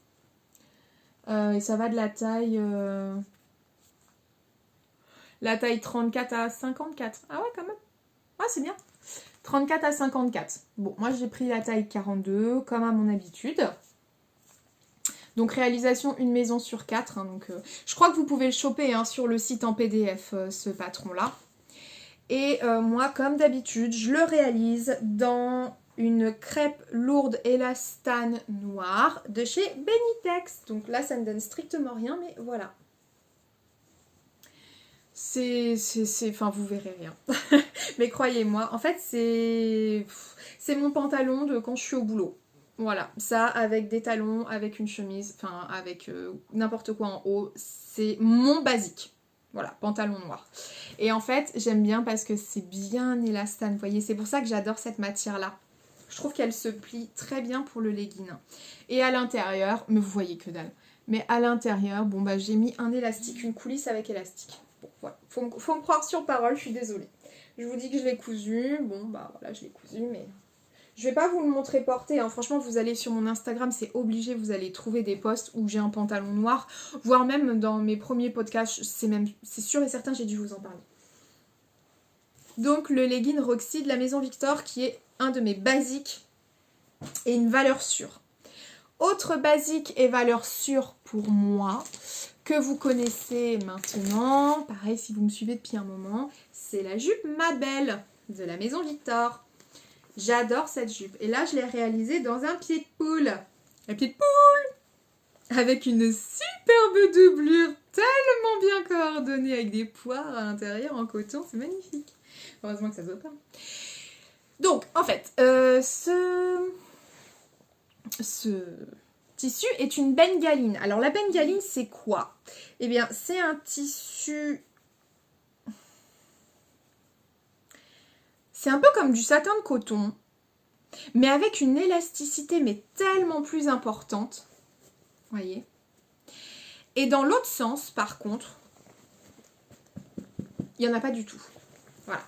Et ça va de la taille... La taille 34 à 54. Ah ouais, quand même. Ouais, c'est bien. 34 à 54. Bon, moi, j'ai pris la taille 42, comme à mon habitude. Donc, réalisation une maison sur 4. Hein, donc, je crois que vous pouvez le choper sur le site en PDF, ce patron-là. Et moi, comme d'habitude, je le réalise dans une crêpe lourde élastane noire de chez Benitex. Donc là, ça ne donne strictement rien, mais voilà. Enfin, vous verrez rien. Mais croyez-moi, en fait, c'est mon pantalon de quand je suis au boulot. Voilà, ça avec des talons, avec une chemise, enfin avec n'importe quoi en haut, c'est mon basique. Voilà, pantalon noir. Et en fait, j'aime bien parce que c'est bien élastane, vous voyez, c'est pour ça que j'adore cette matière-là. Je trouve qu'elle se plie très bien pour le legging. Et à l'intérieur, mais vous voyez que dalle. Mais à l'intérieur, bon j'ai mis un élastique, une coulisse avec élastique. Bon, voilà, faut me croire sur parole, je suis désolée. Je vous dis que je l'ai cousu, bon voilà, je l'ai cousu, mais Je vais pas vous le montrer porté, hein. Franchement vous allez sur mon Instagram, c'est obligé, vous allez trouver des posts où j'ai un pantalon noir, voire même dans mes premiers podcasts, c'est sûr et certain, j'ai dû vous en parler. Donc le legging Roxy de la Maison Victor qui est un de mes basiques et une valeur sûre. Autre basique et valeur sûre pour moi, que vous connaissez maintenant, pareil si vous me suivez depuis un moment, c'est la jupe Ma Belle de la Maison Victor. J'adore cette jupe. Et là, je l'ai réalisée dans un pied de poule. Un pied de poule avec une superbe doublure tellement bien coordonnée avec des poires à l'intérieur en coton. C'est magnifique. Heureusement que ça se voit pas. Donc, en fait, ce tissu est une bengaline. Alors, la bengaline, c'est quoi? Eh bien, c'est un tissu... C'est un peu comme du satin de coton, mais avec une élasticité, mais tellement plus importante. Vous voyez? Et dans l'autre sens, par contre, il n'y en a pas du tout. Voilà.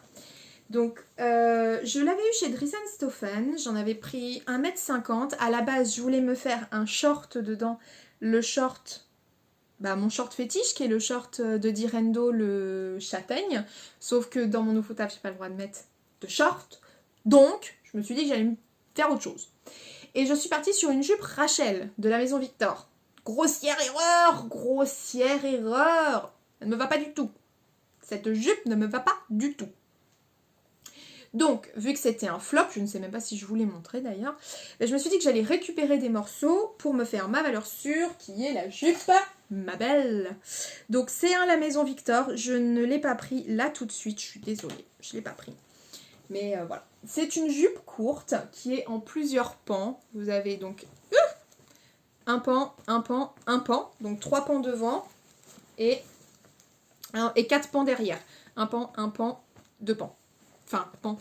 Donc, je l'avais eu chez Dries & Stoffen. J'en avais pris 1,50 m. À la base, je voulais me faire un short dedans. Le short, mon short fétiche, qui est le short de Direndo, le châtaigne. Sauf que dans mon nouveau taf, j'ai pas le droit de mettre de short. Donc, je me suis dit que j'allais me faire autre chose. Et je suis partie sur une jupe Rachel de la Maison Victor. Grossière erreur! Grossière erreur! Elle ne me va pas du tout. Cette jupe ne me va pas du tout. Donc, vu que c'était un flop, je ne sais même pas si je vous l'ai montré d'ailleurs, je me suis dit que j'allais récupérer des morceaux pour me faire ma valeur sûre, qui est la jupe Ma Belle. Donc, c'est un La Maison Victor. Je ne l'ai pas pris là tout de suite. Je suis désolée, je ne l'ai pas pris. Mais voilà. C'est une jupe courte qui est en plusieurs pans. Vous avez donc un pan, un pan, un pan. Donc 3 pans devant et 4 pans derrière. Un pan, 2 pans. Enfin, pan.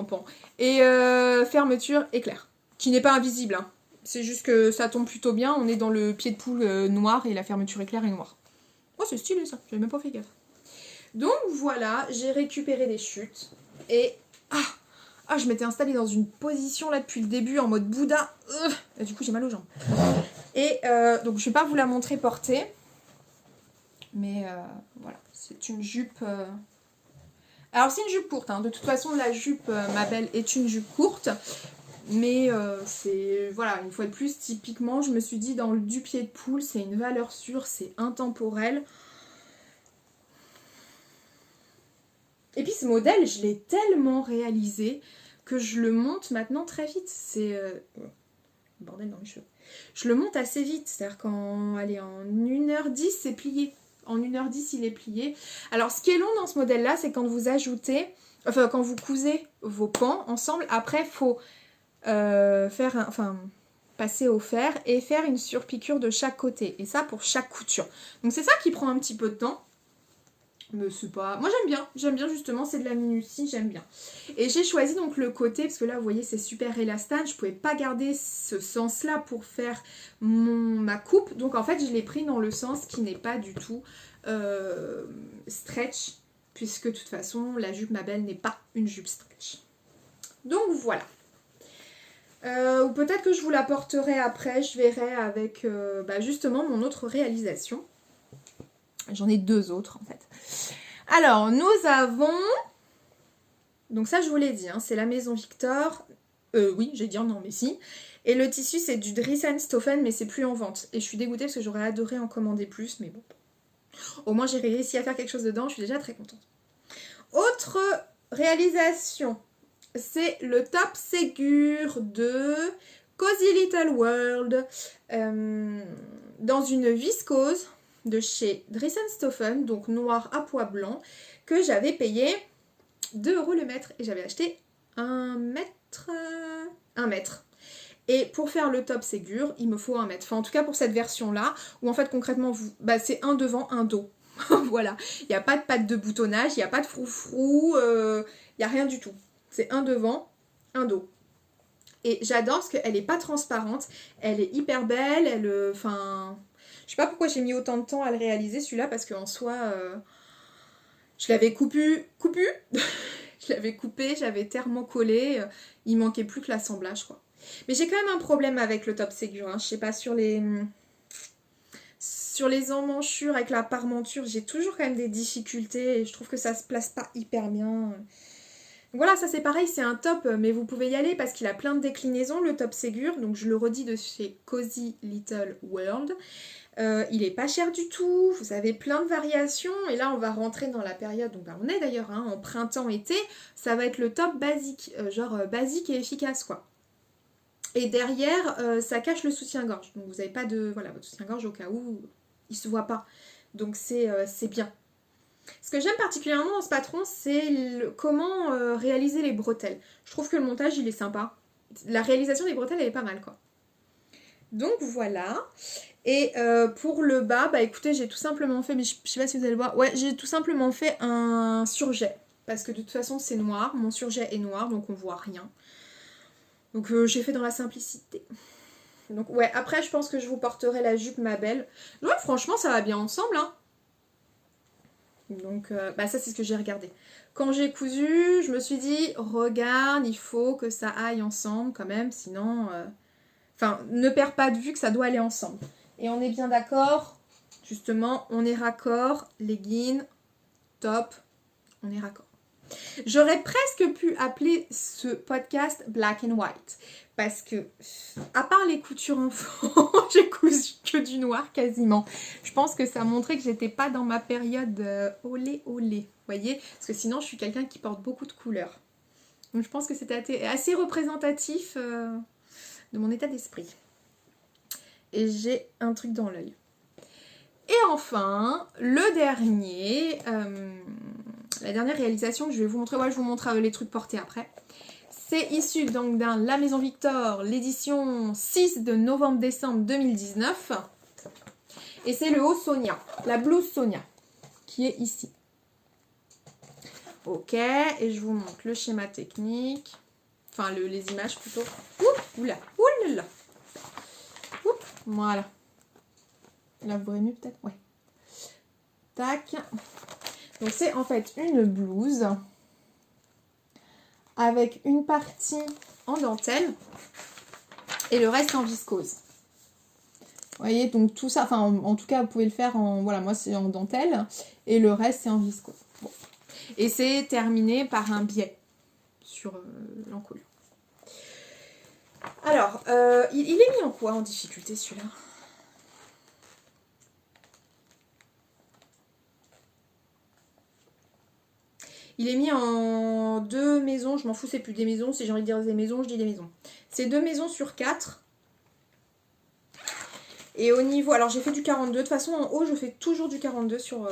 pan. Et fermeture éclair. Qui n'est pas invisible. Hein. C'est juste que ça tombe plutôt bien. On est dans le pied de poule noir et la fermeture éclair est noire. Oh, c'est stylé ça. J'avais même pas fait gaffe. Donc voilà, j'ai récupéré des chutes. Et je m'étais installée dans une position là depuis le début en mode Bouddha. Et du coup j'ai mal aux jambes. Et donc je vais pas vous la montrer portée. Mais voilà, c'est une jupe... Alors c'est une jupe courte, hein. De toute façon la jupe Ma Belle est une jupe courte. Mais c'est... Voilà, une fois de plus, typiquement je me suis dit dans le du pied de poule, c'est une valeur sûre, c'est intemporel. Et puis ce modèle, je l'ai tellement réalisé que je le monte maintenant très vite. C'est... bordel dans les cheveux. Je le monte assez vite, c'est-à-dire qu'en 1h10, c'est plié. En 1h10, il est plié. Alors ce qui est long dans ce modèle-là, c'est quand vous ajoutez... Enfin, quand vous cousez vos pans ensemble, après, il faut passer au fer et faire une surpiqûre de chaque côté. Et ça, pour chaque couture. Donc c'est ça qui prend un petit peu de temps. Mais c'est pas... Moi j'aime bien justement, c'est de la minutie, j'aime bien. Et j'ai choisi donc le côté, parce que là vous voyez c'est super élastane, je pouvais pas garder ce sens là pour faire ma coupe, donc en fait je l'ai pris dans le sens qui n'est pas du tout stretch, puisque de toute façon la jupe Ma Belle n'est pas une jupe stretch. Donc voilà. Ou peut-être que je vous la porterai après, je verrai avec justement mon autre réalisation. J'en ai 2 autres en fait. Alors, nous avons... Donc ça, je vous l'ai dit, hein, c'est la Maison Victor. Oui, j'ai dit non, mais si. Et le tissu, c'est du Dries & Stoffen, mais c'est plus en vente. Et je suis dégoûtée parce que j'aurais adoré en commander plus, mais bon. Au moins, j'ai réussi à faire quelque chose dedans, je suis déjà très contente. Autre réalisation, c'est le top Ségur de Cozy Little World. Dans une viscose de chez Dries & Stoffen, donc noir à pois blanc, que j'avais payé 2 € le mètre. Et j'avais acheté 1 mètre. Et pour faire le top Ségur, il me faut 1 mètre. Enfin, en tout cas pour cette version-là, où en fait concrètement, c'est un devant, un dos. Voilà. Il n'y a pas de patte de boutonnage, il n'y a pas de froufrou, il n'y a rien du tout. C'est un devant, un dos. Et j'adore parce qu'elle n'est pas transparente, elle est hyper belle, je sais pas pourquoi j'ai mis autant de temps à le réaliser celui-là, parce qu'en soi, je l'avais coupu, je Je l'avais coupé, j'avais thermocollé. Il manquait plus que l'assemblage, quoi. Mais j'ai quand même un problème avec le top Ségur. Hein. Je sais pas, sur les emmanchures avec la parmenture, j'ai toujours quand même des difficultés. Et je trouve que ça se place pas hyper bien. Donc voilà, ça c'est pareil, c'est un top, mais vous pouvez y aller parce qu'il a plein de déclinaisons, le top Ségur. Donc je le redis de chez Cozy Little World. Il est pas cher du tout, vous avez plein de variations. Et là, on va rentrer dans la période, donc on est d'ailleurs en printemps-été. Ça va être le top basique, basique et efficace, quoi. Et derrière, ça cache le soutien-gorge. Donc vous n'avez pas de... Voilà, votre soutien-gorge au cas où il se voit pas. Donc c'est bien. Ce que j'aime particulièrement dans ce patron, c'est comment réaliser les bretelles. Je trouve que le montage, il est sympa. La réalisation des bretelles, elle est pas mal, quoi. Donc voilà. Et pour le bas, bah écoutez, j'ai tout simplement fait, mais je sais pas si vous allez le voir. Ouais, j'ai tout simplement fait un surjet. Parce que de toute façon, c'est noir. Mon surjet est noir, donc on voit rien. Donc j'ai fait dans la simplicité. Donc ouais, après je pense que je vous porterai la jupe ma belle. Ouais, franchement ça va bien ensemble, hein. Donc bah ça c'est ce que j'ai regardé. Quand j'ai cousu, je me suis dit, regarde, il faut que ça aille ensemble quand même, sinon... Enfin, ne perds pas de vue que ça doit aller ensemble. Et on est bien d'accord, justement, on est raccord, leggings, top, on est raccord. J'aurais presque pu appeler ce podcast Black and White. Parce que, à part les coutures enfants, j'ai cousu que du noir quasiment. Je pense que ça montrait que j'étais pas dans ma période olé olé. Vous voyez? Parce que sinon, je suis quelqu'un qui porte beaucoup de couleurs. Donc je pense que c'était assez représentatif de mon état d'esprit. Et j'ai un truc dans l'œil. Et enfin, le dernier... la dernière réalisation que je vais vous montrer, ouais, je vous montre les trucs portés après. C'est issu donc d'un La Maison Victor, l'édition 6 de novembre-décembre 2019. Et c'est le haut Sonia, la blouse Sonia, qui est ici. Ok, et je vous montre le schéma technique. Enfin, les images plutôt. Ouh, oula, oulala. Ouh, voilà. Là, vous verrez mieux peut-être? Ouais. Tac. Donc c'est en fait une blouse avec une partie en dentelle et le reste en viscose. Vous voyez, donc tout ça, enfin en tout cas vous pouvez le faire en, voilà, moi c'est en dentelle et le reste c'est en viscose. Bon. Et c'est terminé par un biais sur l'encolure. Alors, il est mis en quoi en difficulté celui-là? Il est mis en 2 maisons, je m'en fous, c'est plus des maisons. Si j'ai envie de dire des maisons, je dis des maisons. C'est 2 maisons sur 4. Et au niveau, alors j'ai fait du 42. De toute façon, en haut, je fais toujours du 42 sur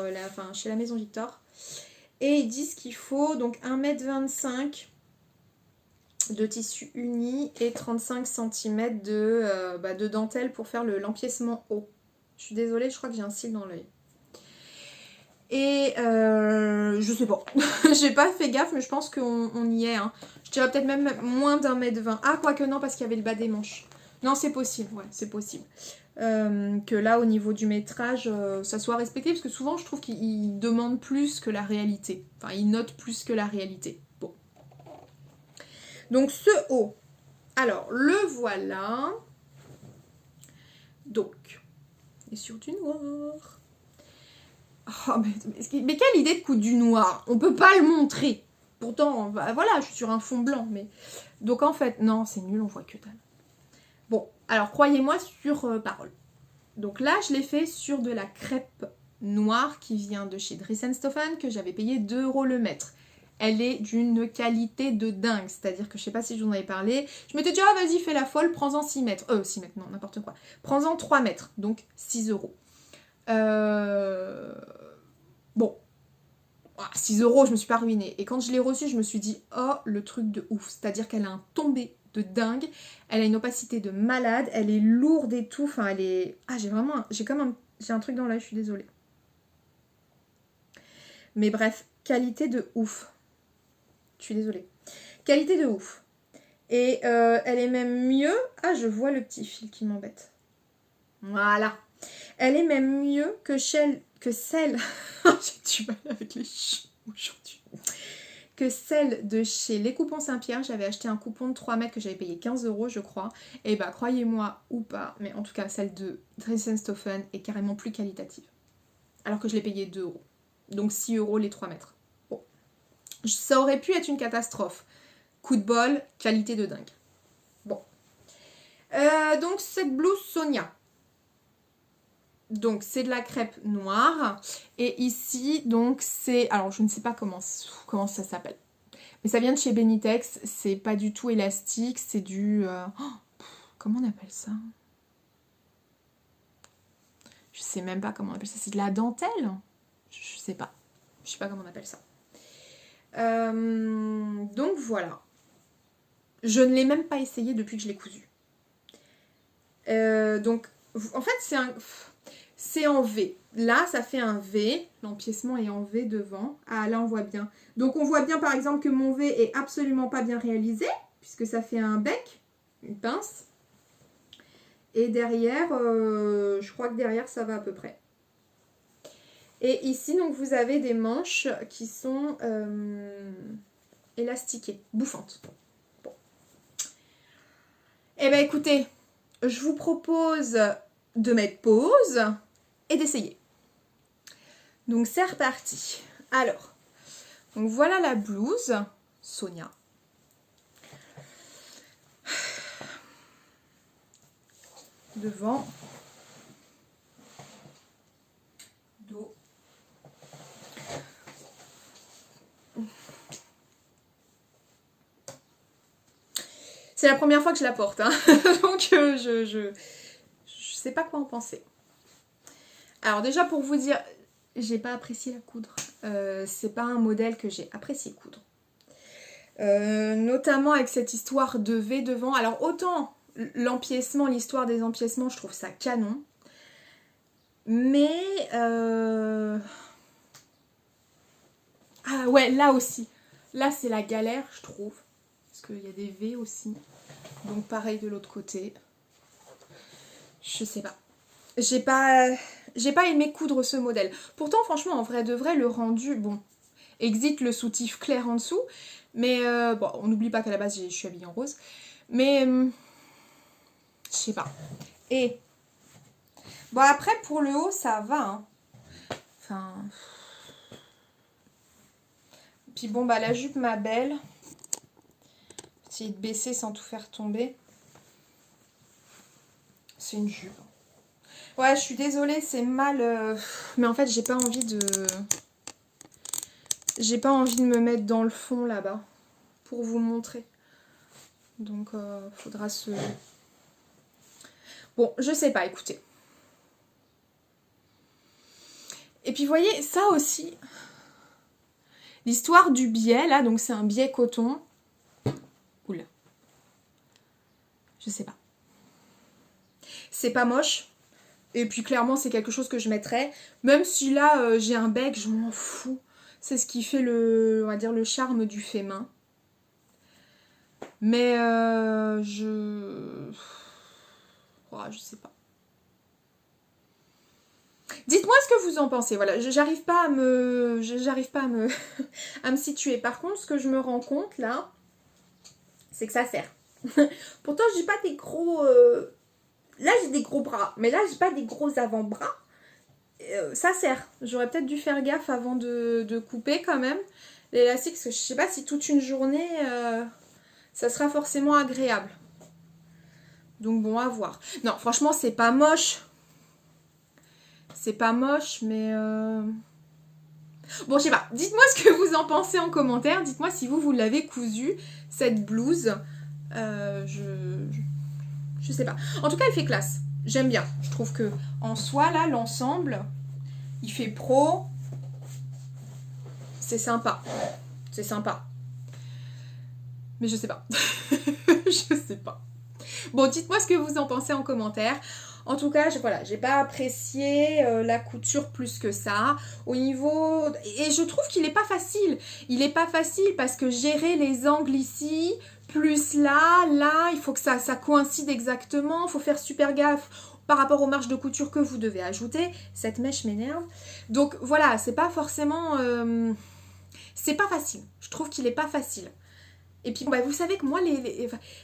chez la Maison Victor. Et ils disent qu'il faut donc 1,25 m de tissu uni et 35 cm de dentelle pour faire l'empiècement haut. Je suis désolée, je crois que j'ai un cil dans l'œil. Et je sais pas, j'ai pas fait gaffe, mais je pense qu'on y est. Hein. Je dirais peut-être même moins d'1,20 m. Ah, quoique non, parce qu'il y avait le bas des manches. Non, c'est possible, ouais, c'est possible. Que là, au niveau du métrage, ça soit respecté, parce que souvent, je trouve qu'ils demandent plus que la réalité. Enfin, ils notent plus que la réalité. Bon. Donc, ce haut. Alors, le voilà. Donc, il est sur du noir. Oh, mais quelle idée de coudre du noir. On peut pas le montrer. Pourtant, voilà, je suis sur un fond blanc. Mais donc en fait, non, c'est nul, on voit que dalle. Bon, alors croyez-moi sur parole. Donc là, je l'ai fait sur de la crêpe noire qui vient de chez Dries & Stefan, que j'avais payé 2 € le mètre. Elle est d'une qualité de dingue. C'est-à-dire que je sais pas si je vous en avais parlé. Je m'étais dit, ah vas-y, fais la folle, prends-en 6 mètres. 6 mètres, non, n'importe quoi. Prends-en 3 mètres, donc 6 €. Bon, 6 €, je me suis pas ruinée. Et quand je l'ai reçue, je me suis dit, oh, le truc de ouf. C'est-à-dire qu'elle a un tombé de dingue. Elle a une opacité de malade. Elle est lourde et tout. Enfin, elle est... Ah, j'ai vraiment... J'ai un truc dans l'œil, je suis désolée. Mais bref, qualité de ouf. Je suis désolée. Qualité de ouf. Et elle est même mieux... Ah, je vois le petit fil qui m'embête. Voilà. Elle est même mieux que celle... J'ai du mal avec les cheveux aujourd'hui. que celle de chez Les Coupons Saint-Pierre. J'avais acheté un coupon de 3 mètres que j'avais payé 15 € je crois. Et bah croyez-moi ou pas, mais en tout cas celle de Dresden-Stoffen est carrément plus qualitative. Alors que je l'ai payé 2 €. Donc 6 € les 3 mètres. Bon. Ça aurait pu être une catastrophe. Coup de bol, qualité de dingue. Bon. Donc cette blouse Sonia. Donc c'est de la crêpe noire. Et ici, donc c'est... Alors je ne sais pas comment ça s'appelle. Mais ça vient de chez Benitex. C'est pas du tout élastique. C'est du... comment on appelle ça? Je sais même pas comment on appelle ça. C'est de la dentelle? Je sais pas. Je sais pas comment on appelle ça. Donc voilà. Je ne l'ai même pas essayé depuis que je l'ai cousu. Donc en fait c'est en V. Là ça fait un V. L'empiècement est en V devant. Ah là on voit bien. Donc on voit bien par exemple que mon V est absolument pas bien réalisé. Puisque ça fait un bec. Une pince. Et derrière, je crois que derrière ça va à peu près. Et ici, donc, vous avez des manches qui sont élastiquées, bouffantes. Bon. Eh bien, écoutez, je vous propose de mettre pause et d'essayer. Donc, c'est reparti. Alors, donc voilà la blouse Sonia. Devant. Dos. C'est la première fois que je la porte, hein. Donc je sais pas quoi en penser. Alors déjà pour vous dire, j'ai pas apprécié la coudre. C'est pas un modèle que j'ai apprécié coudre. Notamment avec cette histoire de V devant. Alors autant l'empiècement, l'histoire des empiècements, je trouve ça canon. Mais... Ah ouais, là aussi. Là c'est la galère, je trouve. Parce qu'il y a des V aussi. Donc pareil de l'autre côté. Je sais pas. J'ai pas aimé coudre ce modèle. Pourtant, franchement, en vrai de vrai, le rendu, bon, exit le soutif clair en dessous. Mais bon, on n'oublie pas qu'à la base, je suis habillée en rose. Mais, je sais pas. Et, bon, après, pour le haut, ça va, hein. Enfin... Puis bon, bah, la jupe, ma belle... Essayer de baisser sans tout faire tomber. C'est une jupe. Ouais, je suis désolée, c'est mal... Mais en fait, j'ai pas envie de... J'ai pas envie de me mettre dans le fond, là-bas. Pour vous montrer. Donc, faudra se... Bon, je sais pas, écoutez. Et puis, vous voyez, ça aussi... L'histoire du biais, là, donc c'est un biais coton. Oula. Je sais pas. C'est pas moche. Et puis clairement c'est quelque chose que je mettrais. Même si là j'ai un bec, je m'en fous. C'est ce qui fait le, on va dire, le charme du fait main. Mais je sais pas. Dites-moi ce que vous en pensez. Voilà, j'arrive pas à me à me situer. Par contre, ce que je me rends compte là, c'est que ça sert. Pourtant, j'ai pas des gros... Là, j'ai des gros bras. Mais là, j'ai pas des gros avant-bras. Ça sert. J'aurais peut-être dû faire gaffe avant de couper quand même l'élastique. Parce que je sais pas si toute une journée, ça sera forcément agréable. Donc bon, à voir. Non, franchement, c'est pas moche. C'est pas moche, mais... Bon, je sais pas. Dites-moi ce que vous en pensez en commentaire. Dites-moi si vous l'avez cousu, cette blouse. Je sais pas. En tout cas, il fait classe. J'aime bien. Je trouve que en soi, là, l'ensemble, il fait pro. C'est sympa. C'est sympa. Mais je sais pas. Je sais pas. Bon, dites-moi ce que vous en pensez en commentaire. En tout cas, voilà, j'ai pas apprécié la couture plus que ça. Au niveau... Et je trouve qu'il est pas facile. Il est pas facile parce que gérer les angles ici, plus là, il faut que ça coïncide exactement. Il faut faire super gaffe par rapport aux marges de couture que vous devez ajouter. Cette mèche m'énerve. Donc voilà, c'est pas forcément... c'est pas facile. Je trouve qu'il est pas facile. Et puis, bah, vous savez que moi,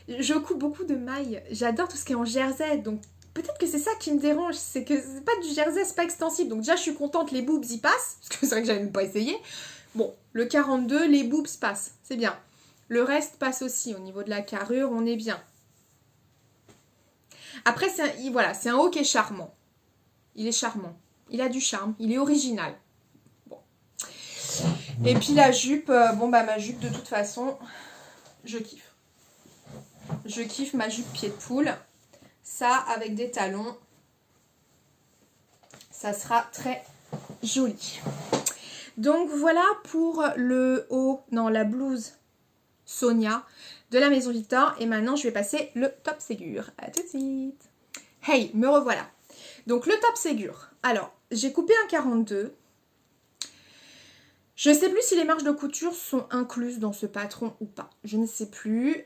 je coupe beaucoup de mailles. J'adore tout ce qui est en jersey. Donc, peut-être que c'est ça qui me dérange. C'est que c'est pas du jersey, c'est pas extensible. Donc, déjà, je suis contente, les boobs y passent. Parce que c'est vrai que j'avais même pas essayé. Bon, le 42, les boobs passent. C'est bien. Le reste passe aussi. Au niveau de la carrure, on est bien. Après, voilà, c'est un haut qui est charmant. Il est charmant. Il a du charme. Il est original. Bon. Et puis, la jupe, bon, bah, ma jupe, de toute façon... Je kiffe. Je kiffe ma jupe pied de poule. Ça, avec des talons, ça sera très joli. Donc, voilà pour le haut, non, la blouse Sonia de la Maison Victor. Et maintenant, je vais passer le top Ségur. À tout de suite. Hey, me revoilà. Donc, le top Ségur. Alors, j'ai coupé un 42. Je ne sais plus si les marges de couture sont incluses dans ce patron ou pas. Je ne sais plus.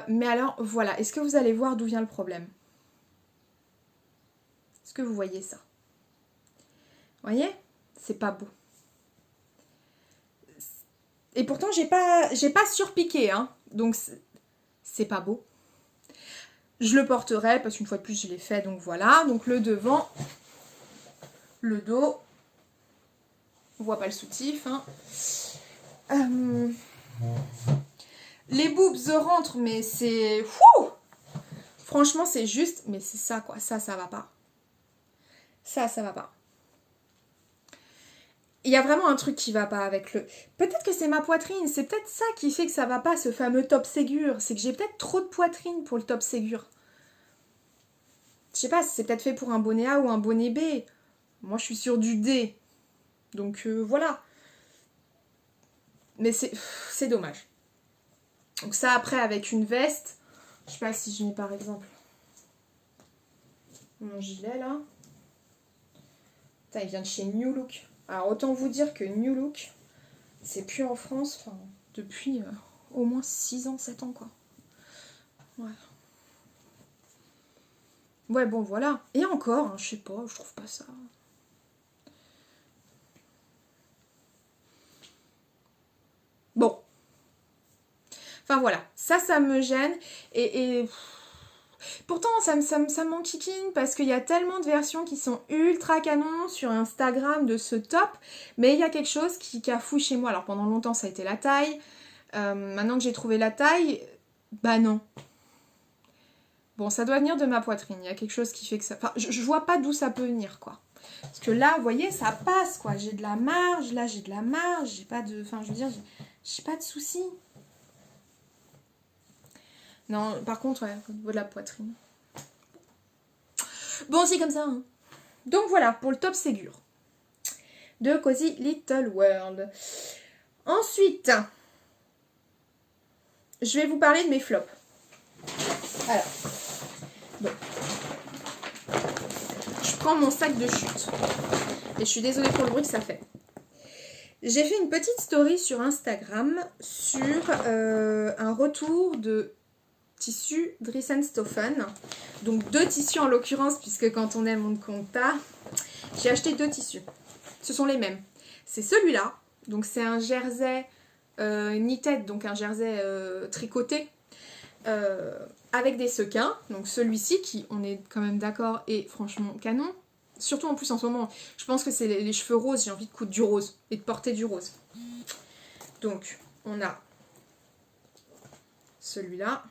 Mais alors, voilà. Est-ce que vous allez voir d'où vient le problème? Est-ce que vous voyez ça? Vous voyez? C'est pas beau. Et pourtant, j'ai pas surpiqué, hein. Donc, c'est pas beau. Je le porterai parce qu'une fois de plus, je l'ai fait. Donc, voilà. Donc, le devant, le dos... On voit pas le soutif. Hein. Les boobs rentrent, mais c'est... Franchement, c'est juste... Mais c'est ça, quoi. Ça va pas. Ça va pas. Il y a vraiment un truc qui va pas avec le... Peut-être que c'est ma poitrine. C'est peut-être ça qui fait que ça va pas, ce fameux top Ségur. C'est que j'ai peut-être trop de poitrine pour le top Ségur. Je sais pas, c'est peut-être fait pour un bonnet A ou un bonnet B. Moi, je suis sur du D. Donc voilà. Mais c'est dommage. Donc ça après avec une veste. Je sais pas si je mets par exemple mon gilet là. Putain, il vient de chez New Look. Alors autant vous dire que New Look, c'est plus en France, enfin depuis au moins 6 ans, 7 ans quoi. Ouais. Ouais bon voilà. Et encore, hein, je sais pas, je trouve pas ça. Bon. Enfin voilà, ça me gêne. Et pourtant, ça m'enquiquine parce qu'il y a tellement de versions qui sont ultra canon sur Instagram de ce top. Mais il y a quelque chose qui a fou chez moi. Alors pendant longtemps, ça a été la taille. Maintenant que j'ai trouvé la taille, bah non. Bon, ça doit venir de ma poitrine. Il y a quelque chose qui fait que ça... Enfin, je vois pas d'où ça peut venir, quoi. Parce que là, vous voyez, ça passe, quoi. J'ai de la marge, là, j'ai de la marge. J'ai pas de... Enfin, je veux dire, j'ai pas de soucis. Non, par contre, ouais, au niveau de la poitrine. Bon, c'est comme ça. Hein. Donc voilà, pour le top Ségur de Cozy Little World. Ensuite, je vais vous parler de mes flops. Alors, bon. Je prends mon sac de chute. Et je suis désolée pour le bruit que ça fait. J'ai fait une petite story sur Instagram sur un retour de tissu Dries&Stoffen. Donc 2 tissus en l'occurrence, puisque quand on aime on ne compte pas. J'ai acheté 2 tissus. Ce sont les mêmes. C'est celui-là. Donc c'est un jersey knitted, donc un jersey tricoté avec des sequins. Donc celui-ci qui, on est quand même d'accord, est franchement canon. Surtout en plus en ce moment, je pense que c'est les cheveux roses, j'ai envie de coudre du rose et de porter du rose. Donc on a celui-là.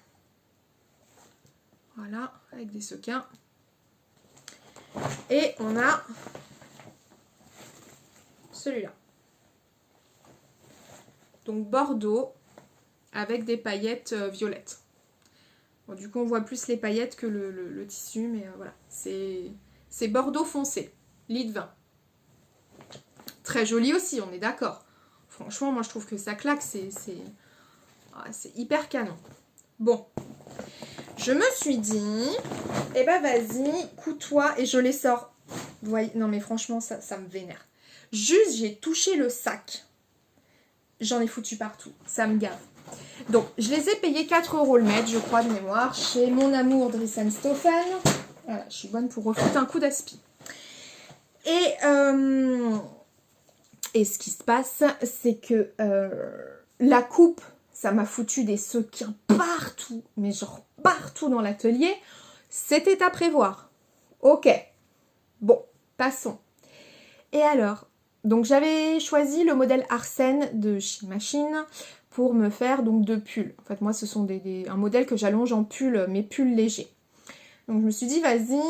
Voilà, avec des sequins. Et on a celui-là. Donc bordeaux avec des paillettes violettes. Bon, du coup, on voit plus les paillettes que le tissu, mais voilà. C'est bordeaux foncé, lit de vin. Très joli aussi, on est d'accord. Franchement, moi je trouve que ça claque, c'est hyper canon. Bon. Je me suis dit, eh ben vas-y, couds-toi, et je les sors. Vous voyez, non mais franchement, ça me vénère. Juste, j'ai touché le sac. J'en ai foutu partout. Ça me gave. Donc, je les ai payés 4 € le mètre, je crois, de mémoire, chez Mon Amour Dries&Stoffen. Voilà, je suis bonne pour refoutre un coup d'aspi. Et Et ce qui se passe, c'est que la coupe, ça m'a foutu des sequins partout, mais genre partout dans l'atelier. C'était à prévoir. Ok, bon, passons. Et alors, donc j'avais choisi le modèle Arsène de chez Machine pour me faire donc de pulls. En fait, moi, ce sont un modèle que j'allonge en pull, mes pulls légers. Donc je me suis dit, vas-y,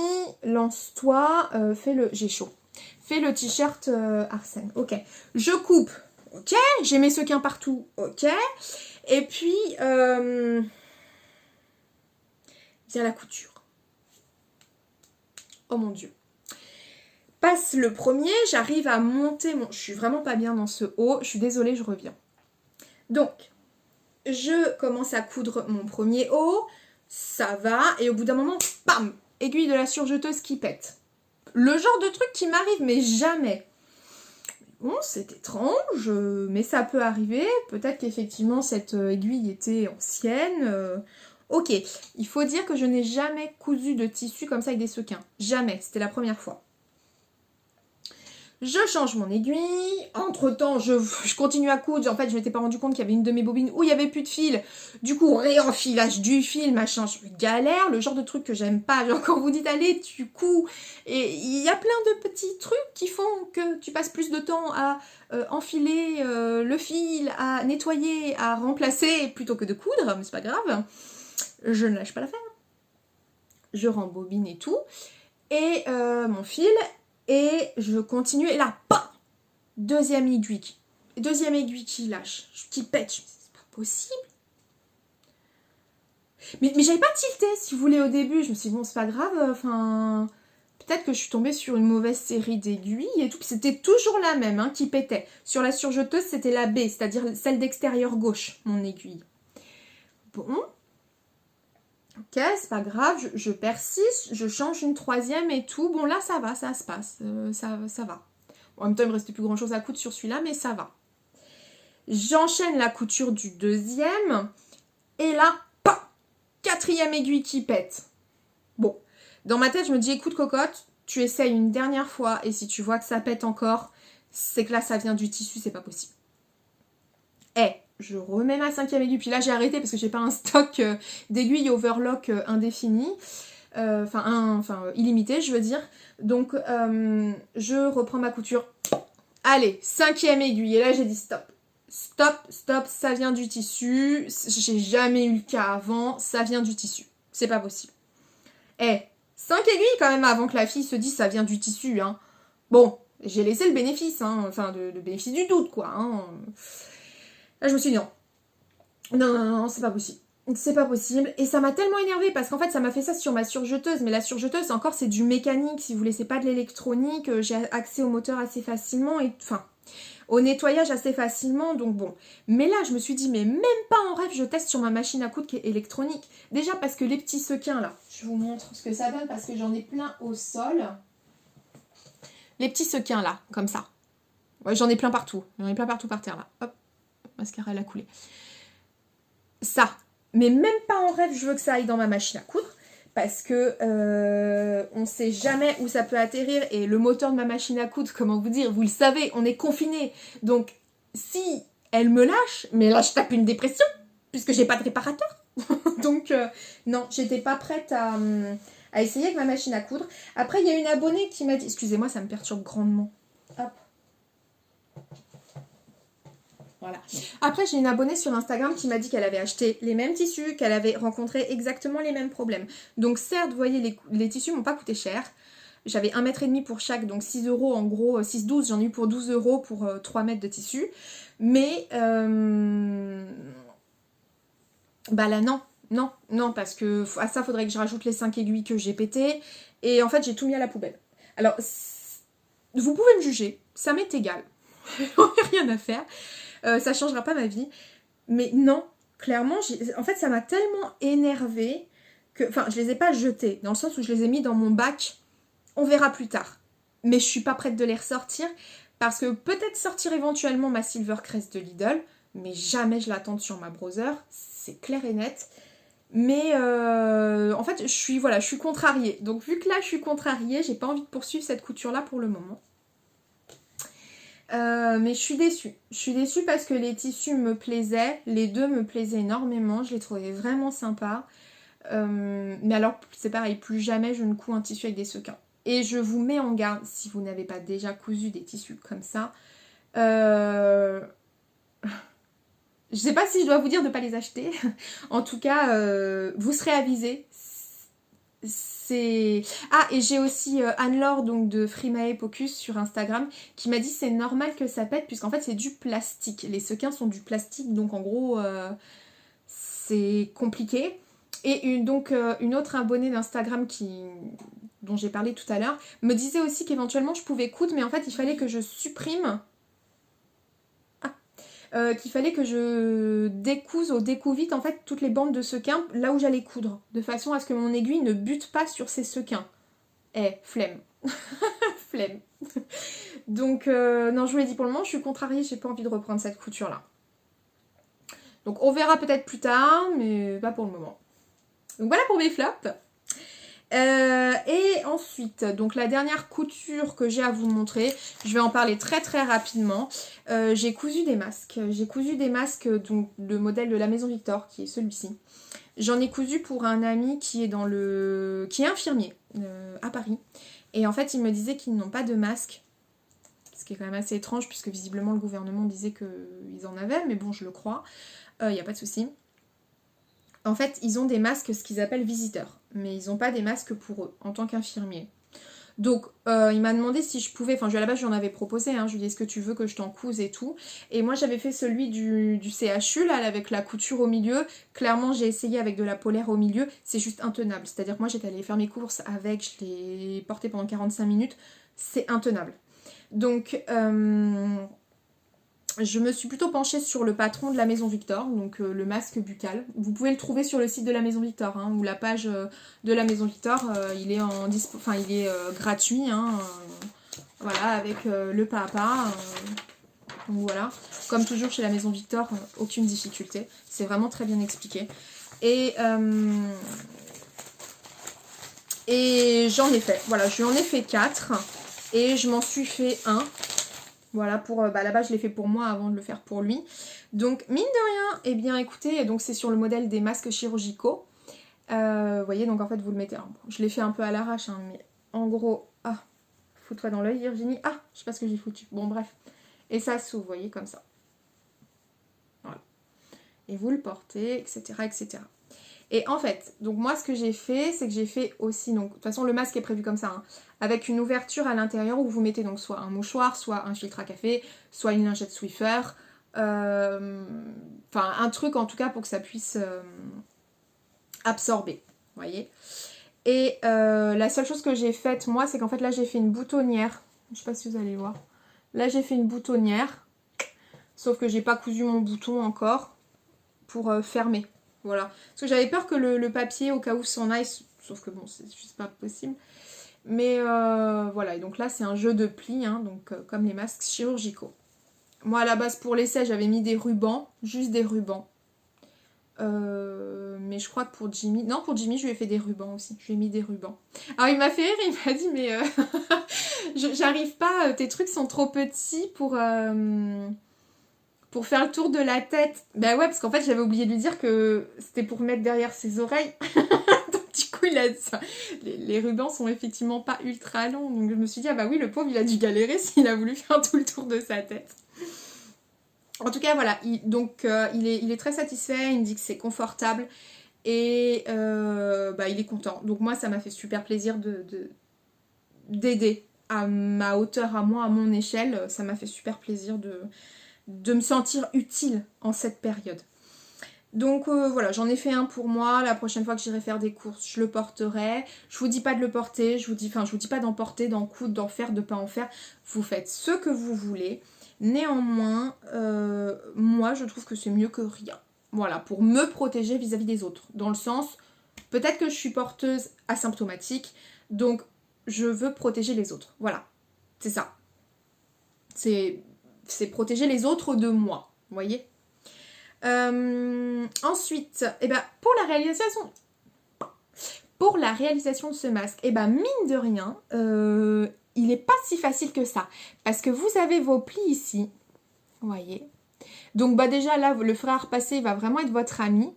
lance-toi, j'ai chaud. Fais le t-shirt Arsène. Ok, je coupe. Ok, j'ai mes sequins partout. Ok, et puis vient la couture. Oh mon Dieu. Passe le premier, j'arrive à monter mon... Je suis vraiment pas bien dans ce haut, je suis désolée, je reviens. Donc, je commence à coudre mon premier haut, ça va, et au bout d'un moment, bam, aiguille de la surjeteuse qui pète. Le genre de truc qui m'arrive, mais jamais. Bon, c'est étrange, mais ça peut arriver. Peut-être qu'effectivement, cette aiguille était ancienne. Ok, il faut dire que je n'ai jamais cousu de tissu comme ça avec des sequins. Jamais, c'était la première fois. Je change mon aiguille, entre-temps je continue à coudre, en fait je m'étais pas rendu compte qu'il y avait une de mes bobines où il y avait plus de fil, du coup réenfilage du fil, machin, je galère, le genre de truc que j'aime pas, genre quand vous dites allez tu couds, et il y a plein de petits trucs qui font que tu passes plus de temps à enfiler le fil, à nettoyer, à remplacer, plutôt que de coudre, mais c'est pas grave, je ne lâche pas l'affaire, je rembobine et tout, et mon fil... Et je continue, et là, bam, deuxième aiguille qui lâche, qui pète. C'est pas possible. Mais j'avais pas tilté, si vous voulez, au début. Je me suis dit, bon, c'est pas grave, enfin... Peut-être que je suis tombée sur une mauvaise série d'aiguilles et tout. Puis c'était toujours la même hein, qui pétait. Sur la surjeteuse, c'était la B, c'est-à-dire celle d'extérieur gauche, mon aiguille. Bon. Ok, c'est pas grave, je persiste, je change une troisième et tout. Bon, là, ça va, ça se passe, ça va. Bon, en même temps, il me restait plus grand-chose à coudre sur celui-là, mais ça va. J'enchaîne la couture du deuxième. Et là, pam, quatrième aiguille qui pète. Bon, dans ma tête, je me dis, écoute, cocotte, tu essayes une dernière fois. Et si tu vois que ça pète encore, c'est que là, ça vient du tissu, c'est pas possible. Je remets ma cinquième aiguille, puis là j'ai arrêté parce que j'ai pas un stock d'aiguilles overlock indéfini, illimité je veux dire, donc je reprends ma couture, allez, cinquième aiguille, et là j'ai dit stop, ça vient du tissu, j'ai jamais eu le cas avant, ça vient du tissu, c'est pas possible. 5 aiguilles quand même avant que la fille se dise ça vient du tissu, hein. Bon, j'ai laissé le bénéfice, hein, enfin le bénéfice du doute quoi, hein. Là, je me suis dit non, c'est pas possible. C'est pas possible. Et ça m'a tellement énervée parce qu'en fait, ça m'a fait ça sur ma surjeteuse. Mais la surjeteuse, encore, c'est du mécanique. Si vous voulez, c'est pas de l'électronique. J'ai accès au moteur assez facilement. Enfin, au nettoyage assez facilement. Donc bon. Mais là, je me suis dit, mais même pas en rêve, je teste sur ma machine à coudre qui est électronique. Déjà parce que les petits sequins, là, je vous montre ce que ça donne parce que j'en ai plein au sol. Les petits sequins, là, comme ça. Ouais, j'en ai plein partout. J'en ai plein partout par terre, là. Hop. Mascara, elle a coulé. Ça, mais même pas en rêve, je veux que ça aille dans ma machine à coudre, parce que on sait jamais où ça peut atterrir, et le moteur de ma machine à coudre, comment vous dire, vous le savez, on est confiné, donc si elle me lâche, mais là je tape une dépression, puisque j'ai pas de réparateur, donc non, j'étais pas prête à essayer avec ma machine à coudre. Après, il y a une abonnée qui m'a dit, excusez-moi, ça me perturbe grandement, hop. Voilà. Après, j'ai une abonnée sur Instagram qui m'a dit qu'elle avait acheté les mêmes tissus, qu'elle avait rencontré exactement les mêmes problèmes. Donc certes, vous voyez, les tissus m'ont pas coûté cher. J'avais 1,5 m pour chaque, donc 6 € en gros, 6,12 €, j'en ai eu pour 12 € pour 3 mètres de tissu. Mais, bah là non, parce que à ça, faudrait que je rajoute les 5 aiguilles que j'ai pétées. Et en fait, j'ai tout mis à la poubelle. Alors, vous pouvez me juger, ça m'est égal. Rien à faire. Ça changera pas ma vie. Mais non, clairement, en fait, ça m'a tellement énervée que... Enfin, je les ai pas jetés, dans le sens où je les ai mis dans mon bac. On verra plus tard. Mais je suis pas prête de les ressortir, parce que peut-être sortir éventuellement ma Silvercrest de Lidl, mais jamais je la tente sur ma browser, c'est clair et net. Mais en fait, je suis contrariée. Donc vu que là, je suis contrariée, j'ai pas envie de poursuivre cette couture-là pour le moment. Mais je suis déçue. Je suis déçue parce que les tissus me plaisaient. Les deux me plaisaient énormément. Je les trouvais vraiment sympas. Mais alors, c'est pareil, plus jamais je ne couds un tissu avec des sequins. Et je vous mets en garde, si vous n'avez pas déjà cousu des tissus comme ça. Je sais pas si je dois vous dire de ne pas les acheter. En tout cas, vous serez avisés. Ah, et j'ai aussi Anne-Laure donc de Frimae Pocus sur Instagram qui m'a dit c'est normal que ça pète puisqu'en fait c'est du plastique. Les sequins sont du plastique donc en gros c'est compliqué. Et une autre abonnée d'Instagram dont j'ai parlé tout à l'heure me disait aussi qu'éventuellement je pouvais coudre mais en fait il fallait que je supprime qu'il fallait que je découse au découvite en fait toutes les bandes de sequins là où j'allais coudre, de façon à ce que mon aiguille ne bute pas sur ces sequins. Flemme. Flemme. Donc non, je vous l'ai dit pour le moment, je suis contrariée, j'ai pas envie de reprendre cette couture là. Donc on verra peut-être plus tard, mais pas pour le moment. Donc voilà pour mes flops. Et ensuite, donc la dernière couture que j'ai à vous montrer, je vais en parler très très rapidement. J'ai cousu des masques. J'ai cousu des masques, donc le modèle de la Maison Victor, qui est celui-ci. J'en ai cousu pour un ami qui est qui est infirmier à Paris. Et en fait, il me disait qu'ils n'ont pas de masque. Ce qui est quand même assez étrange, puisque visiblement le gouvernement disait qu'ils en avaient, mais bon, je le crois. Il n'y a pas de souci. En fait, ils ont des masques, ce qu'ils appellent visiteurs, mais ils n'ont pas des masques pour eux, en tant qu'infirmiers. Donc, il m'a demandé si je pouvais, enfin, à la base, j'en avais proposé, hein, je lui ai dit, est-ce que tu veux que je t'en couse et tout. Et moi, j'avais fait celui du CHU, là, avec la couture au milieu. Clairement, j'ai essayé avec de la polaire au milieu, c'est juste intenable. C'est-à-dire que moi, j'étais allée faire mes courses avec, je l'ai porté pendant 45 minutes, c'est intenable. Donc, je me suis plutôt penchée sur le patron de la Maison Victor, donc le masque buccal. Vous pouvez le trouver sur le site de la Maison Victor, hein, ou la page de la Maison Victor, il est gratuit, hein, voilà, avec le pas à pas. Donc voilà, comme toujours chez la Maison Victor, aucune difficulté, c'est vraiment très bien expliqué. Et j'en ai fait, voilà, je lui en ai fait 4, et je m'en suis fait un. Voilà, là-bas, je l'ai fait pour moi avant de le faire pour lui. Donc, mine de rien, eh bien, écoutez, donc c'est sur le modèle des masques chirurgicaux. Vous voyez, donc en fait, vous le mettez... je l'ai fait un peu à l'arrache, hein, mais en gros... Ah, fous-toi dans l'œil, Virginie. Ah, je sais pas ce que j'ai foutu. Bon, bref. Et ça s'ouvre, vous voyez, comme ça. Voilà. Et vous le portez, etc., etc. Et en fait, donc moi, ce que j'ai fait, c'est que j'ai fait aussi... Donc, de toute façon, le masque est prévu comme ça, hein, avec une ouverture à l'intérieur où vous mettez donc soit un mouchoir, soit un filtre à café, soit une lingette Swiffer, enfin un truc en tout cas pour que ça puisse absorber, vous voyez. Et la seule chose que j'ai faite moi, c'est qu'en fait là j'ai fait une boutonnière, je sais pas si vous allez voir, là j'ai fait une boutonnière, sauf que j'ai pas cousu mon bouton encore pour fermer, voilà. Parce que j'avais peur que le papier au cas où s'en aille, sauf que bon c'est juste pas possible. Mais voilà, et donc là c'est un jeu de plis, hein, donc comme les masques chirurgicaux. Moi à la base pour l'essai j'avais mis des rubans, juste des rubans. Mais je crois que pour Jimmy... Non, pour Jimmy je lui ai fait des rubans aussi, je lui ai mis des rubans. Alors il m'a fait rire, il m'a dit mais j'arrive pas, tes trucs sont trop petits pour faire le tour de la tête. Bah ouais, parce qu'en fait j'avais oublié de lui dire que c'était pour mettre derrière ses oreilles. Il a ça. Les rubans sont effectivement pas ultra longs, donc je me suis dit ah bah oui, le pauvre il a dû galérer s'il a voulu faire tout le tour de sa tête. En tout cas voilà, il est très satisfait, il me dit que c'est confortable et il est content. Donc moi ça m'a fait super plaisir d'aider à ma hauteur, à moi, à mon échelle, ça m'a fait super plaisir de me sentir utile en cette période. Donc voilà, j'en ai fait un pour moi. La prochaine fois que j'irai faire des courses, je le porterai. Je vous dis pas de le porter, je vous dis pas d'en porter, d'en coudre, d'en faire, de pas en faire. Vous faites ce que vous voulez. Néanmoins, moi je trouve que c'est mieux que rien. Voilà, pour me protéger vis-à-vis des autres. Dans le sens, peut-être que je suis porteuse asymptomatique, donc je veux protéger les autres. Voilà, c'est ça. C'est protéger les autres de moi, vous voyez ? Ensuite, pour la réalisation de ce masque, mine de rien, il n'est pas si facile que ça. Parce que vous avez vos plis ici. Vous voyez. Donc bah déjà là, le fer à repasser va vraiment être votre ami.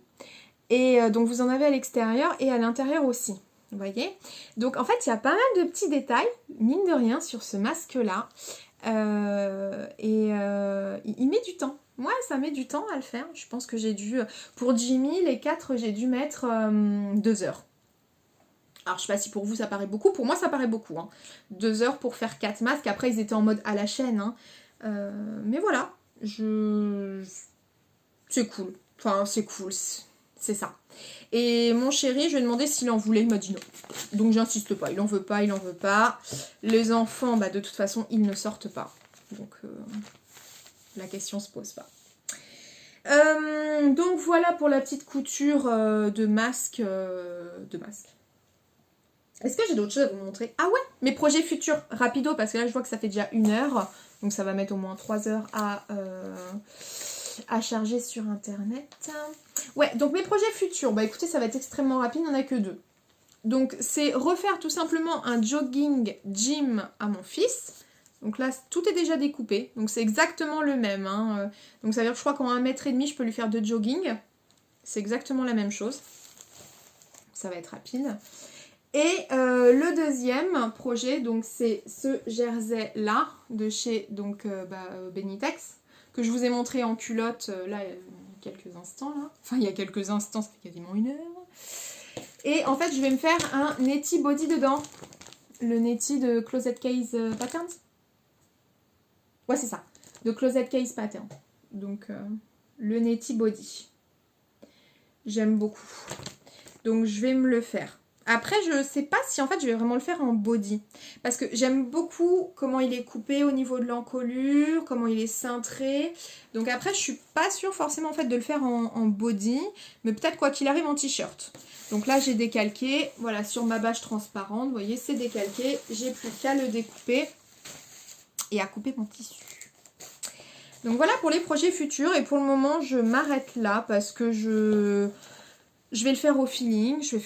Et donc vous en avez à l'extérieur et à l'intérieur aussi. Vous voyez. Donc en fait, il y a pas mal de petits détails, mine de rien, sur ce masque-là. Il met du temps. Ouais, ça met du temps à le faire. Je pense que j'ai dû... Pour Jimmy, les 4, j'ai dû mettre 2 heures. Alors, je sais pas si pour vous ça paraît beaucoup. Pour moi, ça paraît beaucoup. Hein. 2 heures pour faire 4 masques. Après, ils étaient en mode à la chaîne. Hein. Mais voilà. C'est cool. Enfin, c'est cool. C'est ça. Et mon chéri, je lui ai demandé s'il en voulait. Il m'a dit non. Donc, j'insiste pas. Il en veut pas, il en veut pas. Les enfants, bah, de toute façon, ils ne sortent pas. Donc, la question se pose pas. Donc, voilà pour la petite couture de masque. Est-ce que j'ai d'autres choses à vous montrer? Ah ouais, mes projets futurs, rapido, parce que là je vois que ça fait déjà 1 heure, donc ça va mettre au moins 3 heures à charger sur internet. Ouais, donc mes projets futurs, bah écoutez, ça va être extrêmement rapide, il n'y en a que 2. Donc c'est refaire tout simplement un jogging gym à mon fils. Donc là, tout est déjà découpé, donc c'est exactement le même. Hein. Donc ça veut dire que je crois qu'en 1,5 m, je peux lui faire 2 jogging. C'est exactement la même chose. Ça va être rapide. Et le deuxième projet, donc c'est ce jersey là de chez donc Benitex, que je vous ai montré en culotte là il y a quelques instants là. Enfin il y a quelques instants, ça fait quasiment 1 heure. Et en fait je vais me faire un netty body dedans. Le netty de Closet Case Patterns. Ouais c'est ça, de Closet Case Patterns. Donc le netty body. J'aime beaucoup. Donc je vais me le faire. Après, je sais pas si en fait je vais vraiment le faire en body. Parce que j'aime beaucoup comment il est coupé au niveau de l'encolure, comment il est cintré. Donc après, je suis pas sûre forcément en fait de le faire en body. Mais peut-être quoi qu'il arrive en t-shirt. Donc là, j'ai décalqué. Voilà, sur ma bâche transparente. Vous voyez, c'est décalqué. J'ai plus qu'à le découper. Et à couper mon tissu. Donc voilà pour les projets futurs. Et pour le moment, je m'arrête là parce que je vais le faire au feeling, je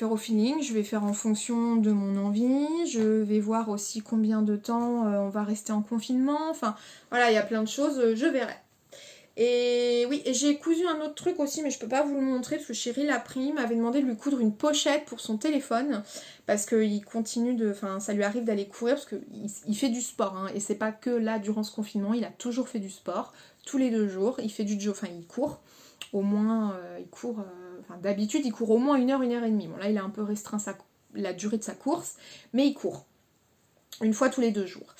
vais faire en fonction de mon envie, je vais voir aussi combien de temps on va rester en confinement, enfin voilà, il y a plein de choses, je verrai. Et oui, et j'ai cousu un autre truc aussi, mais je peux pas vous le montrer parce que chéri l'a pris, il m'avait demandé de lui coudre une pochette pour son téléphone, parce qu'il continue de, enfin ça lui arrive d'aller courir, parce qu'il fait du sport, hein, et c'est pas que là durant ce confinement, il a toujours fait du sport, tous les 2 jours, il fait il court, au moins, il court... d'habitude, il court au moins 1 heure, 1 heure et demie. Bon, là, il a un peu restreint la durée de sa course, mais il court. 1 fois tous les 2 jours.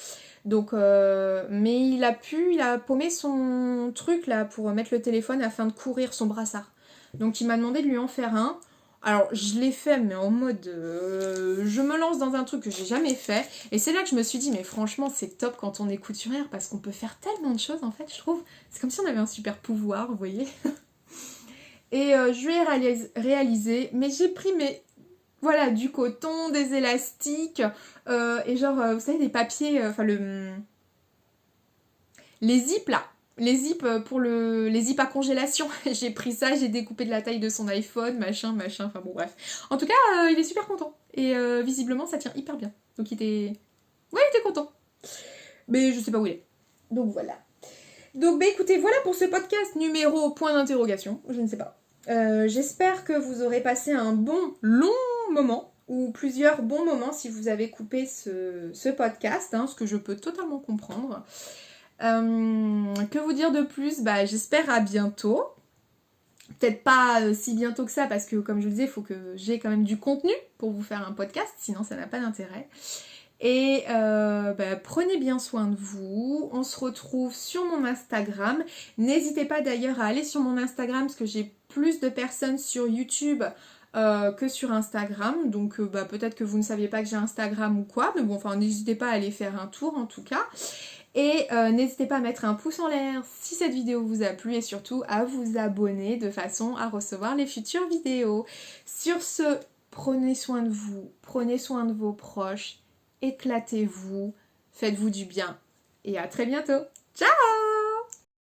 Donc, mais il a paumé son truc, là, pour mettre le téléphone afin de courir son brassard. Donc, il m'a demandé de lui en faire un. Alors, je l'ai fait, mais en mode... je me lance dans un truc que j'ai jamais fait. Et c'est là que je me suis dit, mais franchement, c'est top quand on est couturière, parce qu'on peut faire tellement de choses, en fait, je trouve. C'est comme si on avait un super pouvoir, vous voyez. Et je vais réaliser, mais j'ai pris voilà, du coton, des élastiques, et genre, vous savez, des papiers, les zips là, les zips les zips à congélation. J'ai pris ça, j'ai découpé de la taille de son iPhone, machin, enfin bon bref. En tout cas, il est super content, et visiblement ça tient hyper bien. Donc il était content. Mais je sais pas où il est. Donc voilà. Donc bah écoutez, voilà pour ce podcast numéro point d'interrogation, je ne sais pas. J'espère que vous aurez passé un bon long moment ou plusieurs bons moments si vous avez coupé ce podcast, hein, ce que je peux totalement comprendre. Que vous dire de plus? Bah, j'espère à bientôt. Peut-être pas si bientôt que ça parce que comme je vous disais, il faut que j'ai quand même du contenu pour vous faire un podcast, sinon ça n'a pas d'intérêt. Et prenez bien soin de vous. On se retrouve sur mon Instagram. N'hésitez pas d'ailleurs à aller sur mon Instagram parce que j'ai plus de personnes sur YouTube que sur Instagram. Donc peut-être que vous ne saviez pas que j'ai Instagram ou quoi. Mais bon, enfin n'hésitez pas à aller faire un tour en tout cas. Et n'hésitez pas à mettre un pouce en l'air si cette vidéo vous a plu et surtout à vous abonner de façon à recevoir les futures vidéos. Sur ce, prenez soin de vous, prenez soin de vos proches. Éclatez-vous, faites-vous du bien et à très bientôt. Ciao!